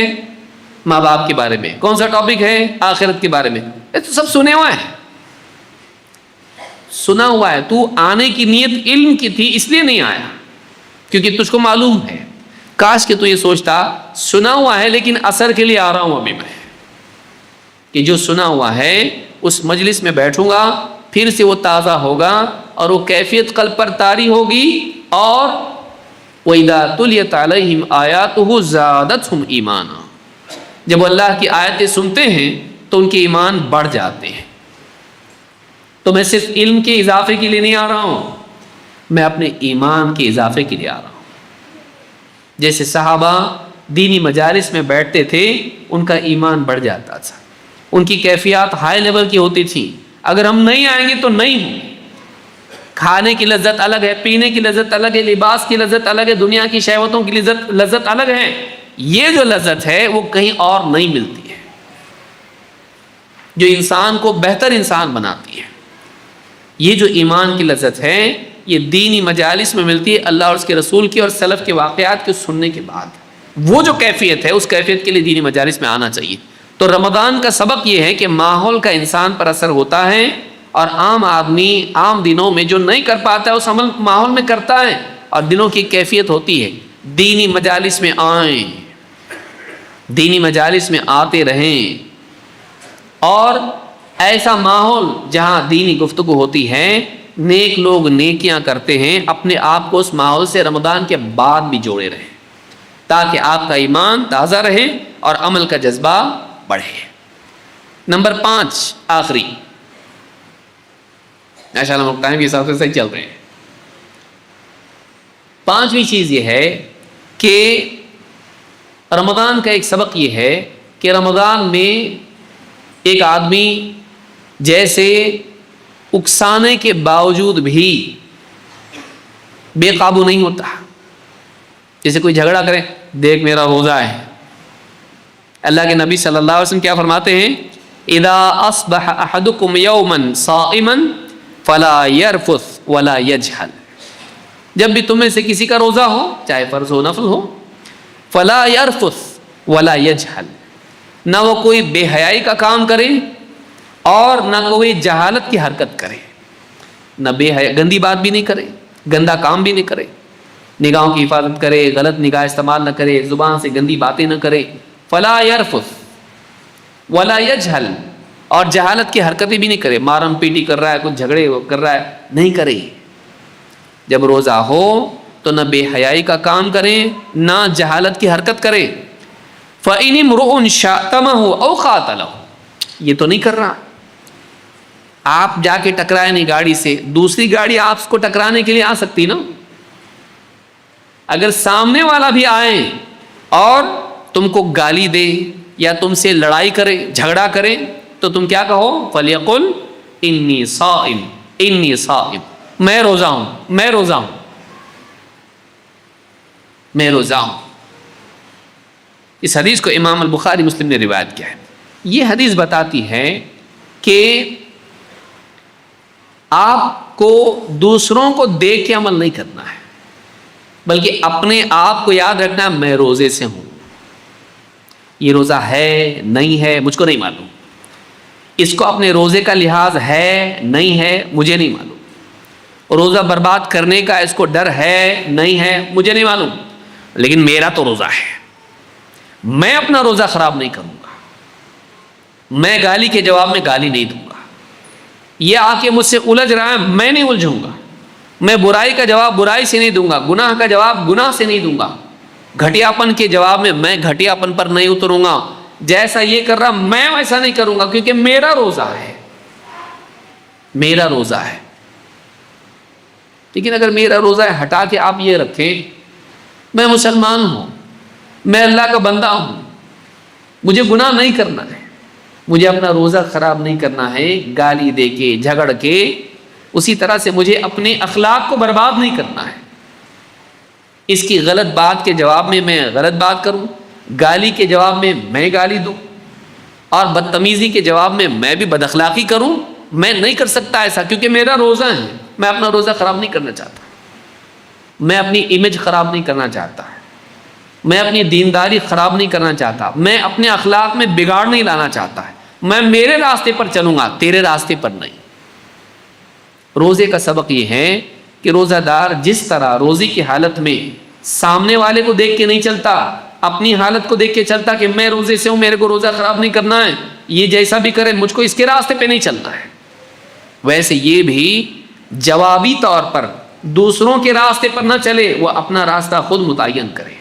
ماں باپ کے بارے میں. کون سا ٹاپک ہے؟ آخرت کے بارے میں. یہ تو سب سنے ہوئے ہیں. سنا ہوا ہے، تو آنے کی نیت علم کی تھی اس لیے نہیں آیا کیونکہ تجھ کو معلوم ہے. کاش کہ تو یہ سوچتا سنا ہوا ہے لیکن اثر کے لیے آ رہا ہوں ابھی میں، کہ جو سنا ہوا ہے اس مجلس میں بیٹھوں گا پھر سے وہ تازہ ہوگا اور وہ کیفیت قلب پر طاری ہوگی. اور وَإِذَا تُلِيَتْ عَلَيْهِمْ آيَاتُهُ زَادَتْهُمْ ایمانا، جب وہ اللہ کی آیتیں سنتے ہیں تو ان کے ایمان بڑھ جاتے ہیں. تو میں صرف علم کے اضافے کے لیے نہیں آ رہا ہوں، میں اپنے ایمان کے اضافے کے لیے آ رہا ہوں. جیسے صحابہ دینی مجالس میں بیٹھتے تھے ان کا ایمان بڑھ جاتا تھا، ان کی کیفیات ہائی لیول کی ہوتی تھی. اگر ہم نہیں آئیں گے تو نہیں ہوں گے. کھانے کی لذت الگ ہے، پینے کی لذت الگ ہے، لباس کی لذت الگ ہے، دنیا کی شہوتوں کی لذت الگ ہے. یہ جو لذت ہے وہ کہیں اور نہیں ملتی ہے، جو انسان کو بہتر انسان بناتی ہے. یہ جو ایمان کی لذت ہے یہ دینی مجالس میں ملتی ہے، اللہ اور اس کے رسول کی اور سلف کے واقعات کے سننے کے بعد. وہ جو کیفیت ہے اس کیفیت کے لیے دینی مجالس میں آنا چاہیے. تو رمضان کا سبق یہ ہے کہ ماحول کا انسان پر اثر ہوتا ہے، اور عام آدمی عام دنوں میں جو نہیں کر پاتا ہے اس عمل ماحول میں کرتا ہے، اور دنوں کی کیفیت ہوتی ہے. دینی مجالس میں آئیں، دینی مجالس میں آتے رہیں، اور ایسا ماحول جہاں دینی گفتگو ہوتی ہے، نیک لوگ نیکیاں کرتے ہیں، اپنے آپ کو اس ماحول سے رمضان کے بعد بھی جوڑے رہیں تاکہ آپ کا ایمان تازہ رہے اور عمل کا جذبہ بڑھے. نمبر 5 آخری، ماشاءاللہ ہم ٹائم کے حساب سے صحیح چل رہے ہیں. 5ویں چیز یہ ہے کہ رمضان کا ایک سبق یہ ہے کہ رمضان میں ایک آدمی جیسے اکسانے کے باوجود بھی بے قابو نہیں ہوتا. جیسے کوئی جھگڑا کرے، دیکھ میرا روزہ ہے. اللہ کے نبی صلی اللہ علیہ وسلم کیا فرماتے ہیں؟ اذا اصبح احدکم یوما صائما فلا يرفث ولا يجهل. جب بھی تم میں سے کسی کا روزہ ہو، چاہے فرض ہو نفل ہو، فلا يرفث ولا يجهل، نہ وہ کوئی بے حیائی کا کام کرے اور نہ کوئی جہالت کی حرکت کرے. نہ بے حیا، گندی بات بھی نہیں کرے، گندا کام بھی نہیں کرے، نگاہوں کی حفاظت کرے، غلط نگاہ استعمال نہ کرے، زبان سے گندی باتیں نہ کرے. فلا يرفث ولا يجهل، اور جہالت کی حرکتیں بھی نہیں کرے. مارم پیٹی کر رہا ہے، کچھ جھگڑے کر رہا ہے، نہیں کرے. جب روزہ ہو تو نہ بے حیائی کا کام کرے نہ جہالت کی حرکت کرے. فإن امرؤ شاتمه أو قاتله، یہ تو نہیں کر رہا. آپ جا کے ٹکرائے نہیں گاڑی سے، دوسری گاڑی آپ کو ٹکرانے کے لیے آ سکتی نا. اگر سامنے والا بھی آئے اور تم کو گالی دے یا تم سے لڑائی کرے، جھگڑا کرے، تو تم کیا کہو؟ فَلْيَقُلْ إِنِّي صَائِمٌ إِنِّي صَائِمٌ، میں روزہ ہوں، میں روزہ ہوں، میں روزہ ہوں. اس حدیث کو امام البخاری مسلم نے روایت کیا ہے. یہ حدیث بتاتی ہے کہ آپ کو دوسروں کو دیکھ کے عمل نہیں کرنا ہے، بلکہ اپنے آپ کو یاد رکھنا ہے میں روزے سے ہوں. یہ روزہ ہے نہیں ہے مجھ کو نہیں معلوم، اس کو اپنے روزے کا لحاظ ہے نہیں ہے مجھے نہیں معلوم، روزہ برباد کرنے کا اس کو ڈر ہے نہیں ہے مجھے نہیں معلوم، لیکن میرا تو روزہ ہے، میں اپنا روزہ خراب نہیں کروں گا، میں گالی کے جواب میں گالی نہیں دوں گا. یہ آ کے مجھ سے الجھ رہا ہے، میں نہیں الجھوں گا. میں برائی کا جواب برائی سے نہیں دوں گا، گناہ کا جواب گناہ سے نہیں دوں گا، گھٹیا پن کے جواب میں گھٹیا پن پر نہیں اتروں گا. جیسا یہ کر رہا میں ویسا نہیں کروں گا، کیونکہ میرا روزہ ہے، میرا روزہ ہے. لیکن اگر میرا روزہ ہے ہٹا کے آپ یہ رکھیں میں مسلمان ہوں، میں اللہ کا بندہ ہوں، مجھے گناہ نہیں کرنا ہے، مجھے اپنا روزہ خراب نہیں کرنا ہے گالی دے کے جھگڑ کے، اسی طرح سے مجھے اپنے اخلاق کو برباد نہیں کرنا ہے. اس کی غلط بات کے جواب میں غلط بات کروں، گالی کے جواب میں گالی دوں، اور بدتمیزی کے جواب میں بھی بد اخلاقی کروں. میں نہیں کر سکتا ایسا، کیونکہ میرا روزہ ہے. میں اپنا روزہ خراب نہیں کرنا چاہتا، میں اپنی امیج خراب نہیں کرنا چاہتا، میں اپنی دینداری خراب نہیں کرنا چاہتا، میں اپنے اخلاق میں بگاڑ نہیں لانا چاہتا ہے. میں میرے راستے پر چلوں گا، تیرے راستے پر نہیں. روزے کا سبق یہ ہے کہ روزہ دار جس طرح روزی کی حالت میں سامنے والے کو دیکھ کے نہیں چلتا، اپنی حالت کو دیکھ کے چلتا کہ میں روزے سے ہوں، میرے کو روزہ خراب نہیں کرنا ہے، یہ جیسا بھی کرے مجھ کو اس کے راستے پہ نہیں چلنا ہے، ویسے یہ بھی جوابی طور پر دوسروں کے راستے پر نہ چلے، وہ اپنا راستہ خود متعین کرے،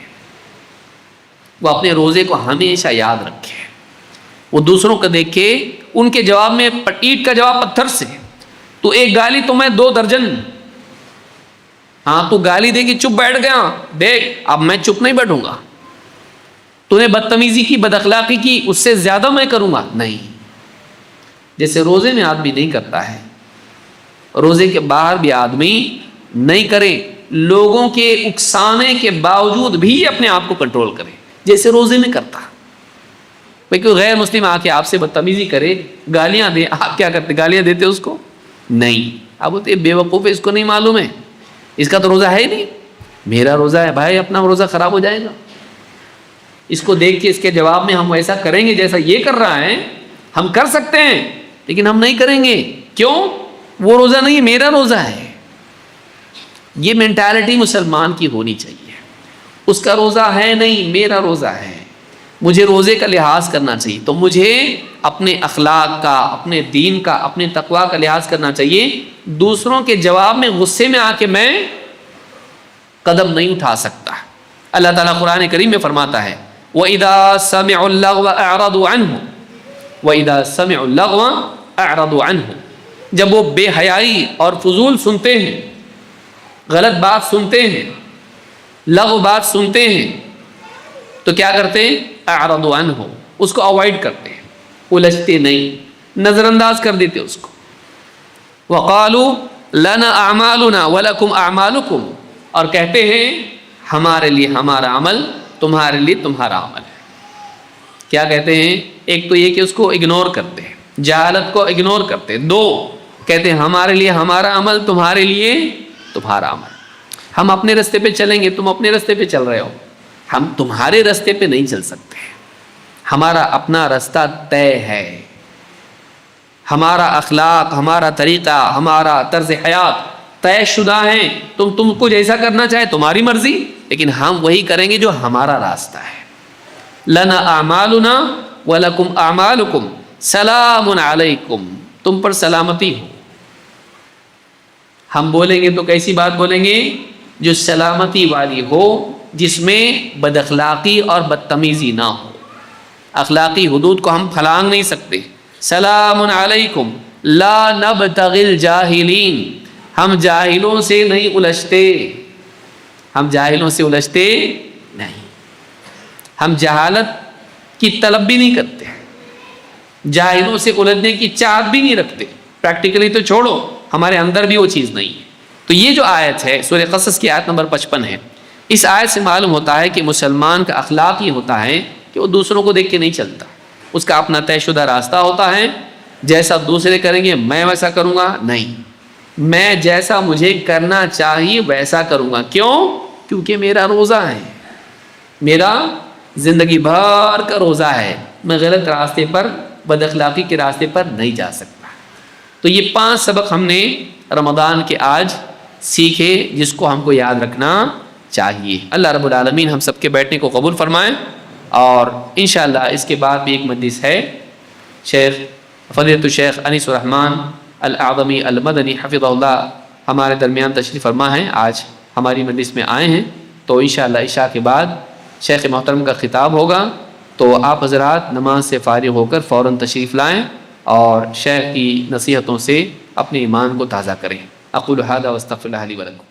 وہ اپنے روزے کو ہمیشہ یاد رکھے، وہ دوسروں کو دیکھ کے ان کے جواب میں اینٹ کا جواب پتھر سے، تو ایک گالی تو میں 2 درجن، ہاں تو گالی دے کے چپ بیٹھ گیا، دیکھ اب میں چپ نہیں بیٹھوں گا، تو نے بدتمیزی کی، بد اخلاقی کی، اس سے زیادہ میں کروں گا نہیں، جیسے روزے میں آدمی نہیں کرتا ہے، روزے کے باہر بھی آدمی نہیں کرے، لوگوں کے اکسانے کے باوجود بھی اپنے آپ کو کنٹرول کرے جیسے روزے میں کرتا۔ بھئی کوئی غیر مسلم آ کے آپ سے بدتمیزی کرے، گالیاں دے، آپ کیا کرتے؟ گالیاں دیتے اس کو؟ نہیں، آپ بولتے یہ بے وقوف ہے، اس کو نہیں معلوم ہے، اس کا تو روزہ ہے ہی نہیں، میرا روزہ ہے بھائی، اپنا روزہ خراب ہو جائے گا، اس کو دیکھ کے اس کے جواب میں ہم ایسا کریں گے جیسا یہ کر رہا ہے، ہم کر سکتے ہیں لیکن ہم نہیں کریں گے، کیوں؟ وہ روزہ نہیں، میرا روزہ ہے۔ یہ مینٹالٹی مسلمان کی ہونی چاہیے، اس کا روزہ ہے نہیں، میرا روزہ ہے، مجھے روزے کا لحاظ کرنا چاہیے، تو مجھے اپنے اخلاق کا، اپنے دین کا، اپنے تقویٰ کا لحاظ کرنا چاہیے، دوسروں کے جواب میں غصے میں آ کے میں قدم نہیں اٹھا سکتا۔ اللہ تعالیٰ قرآن کریم میں فرماتا ہے وَإِذَا سَمِعُوا اللَّغْوَ أَعْرَضُوا عَنْهُ وَإِذَا سَمِعُوا اللَّغْوَ أَعْرَضُوا عَنْهُ، جب وہ بے حیائی اور فضول سنتے ہیں، غلط بات سنتے ہیں، لغو بات سنتے ہیں، تو کیا کرتے ہیں؟ اعرضوا عنہ، اس کو اوائڈ کرتے ہیں، الجھتے نہیں، نظر انداز کر دیتے اس کو۔ وقالوا لنا اعمالنا ولکم اعمالکم، اور کہتے ہیں ہمارے لیے ہمارا عمل، تمہارے لیے تمہارا عمل ہے۔ کیا کہتے ہیں؟ ایک تو یہ کہ اس کو اگنور کرتے ہیں، جہالت کو اگنور کرتے ہیں، 2 کہتے ہیں ہمارے لیے ہمارا عمل، تمہارے لیے تمہارا عمل، ہم اپنے راستے پہ چلیں گے، تم اپنے راستے پہ چل رہے ہو، ہم تمہارے راستے پہ نہیں چل سکتے، ہمارا اپنا راستہ طے ہے، ہمارا اخلاق، ہمارا طریقہ، ہمارا طرز حیات طے شدہ ہیں، تم کو جیسا کرنا چاہے تمہاری مرضی، لیکن ہم وہی کریں گے جو ہمارا راستہ ہے۔ لنا اعمالنا ولکم اعمالکم سلام علیکم، تم پر سلامتی ہو۔ ہم بولیں گے تو کیسی بات بولیں گے؟ جو سلامتی والی ہو، جس میں بد اخلاقی اور بدتمیزی نہ ہو، اخلاقی حدود کو ہم پھلانگ نہیں سکتے۔ سلام علیکم لا نبتغی الجاہلین، ہم جاہلوں سے نہیں الجھتے، ہم جاہلوں سے الجھتے نہیں، ہم جہالت کی طلب بھی نہیں کرتے، جاہلوں سے الجھنے کی چاہت بھی نہیں رکھتے، پریکٹیکلی تو چھوڑو، ہمارے اندر بھی وہ چیز نہیں ہے۔ تو یہ جو آیت ہے سورہ قصص کی آیت نمبر 55 ہے، اس آیت سے معلوم ہوتا ہے کہ مسلمان کا اخلاق یہ ہوتا ہے کہ وہ دوسروں کو دیکھ کے نہیں چلتا، اس کا اپنا طے شدہ راستہ ہوتا ہے، جیسا دوسرے کریں گے میں ویسا کروں گا نہیں، میں جیسا مجھے کرنا چاہیے ویسا کروں گا، کیوں؟ کیونکہ میرا روزہ ہے، میرا زندگی بھر کا روزہ ہے، میں غلط راستے پر، بد اخلاقی کے راستے پر نہیں جا سکتا۔ تو یہ 5 سبق ہم نے رمضان کے آج سیکھے، جس کو ہم کو یاد رکھنا چاہیے۔ اللہ رب العالمین ہم سب کے بیٹھنے کو قبول فرمائیں، اور انشاءاللہ اس کے بعد بھی ایک مجلس ہے، شیخ فضیلۃ الشیخ انیس الرحمن الاعظمی المدنی حفظہ اللہ ہمارے درمیان تشریف فرما ہیں، آج ہماری مجلس میں آئے ہیں، تو انشاءاللہ عشاء کے بعد شیخ محترم کا خطاب ہوگا، تو آپ حضرات نماز سے فارغ ہو کر فوراً تشریف لائیں اور شیخ کی نصیحتوں سے اپنے ایمان کو تازہ کریں۔ اقول ھذا واستغفر اللہ لی ولکم۔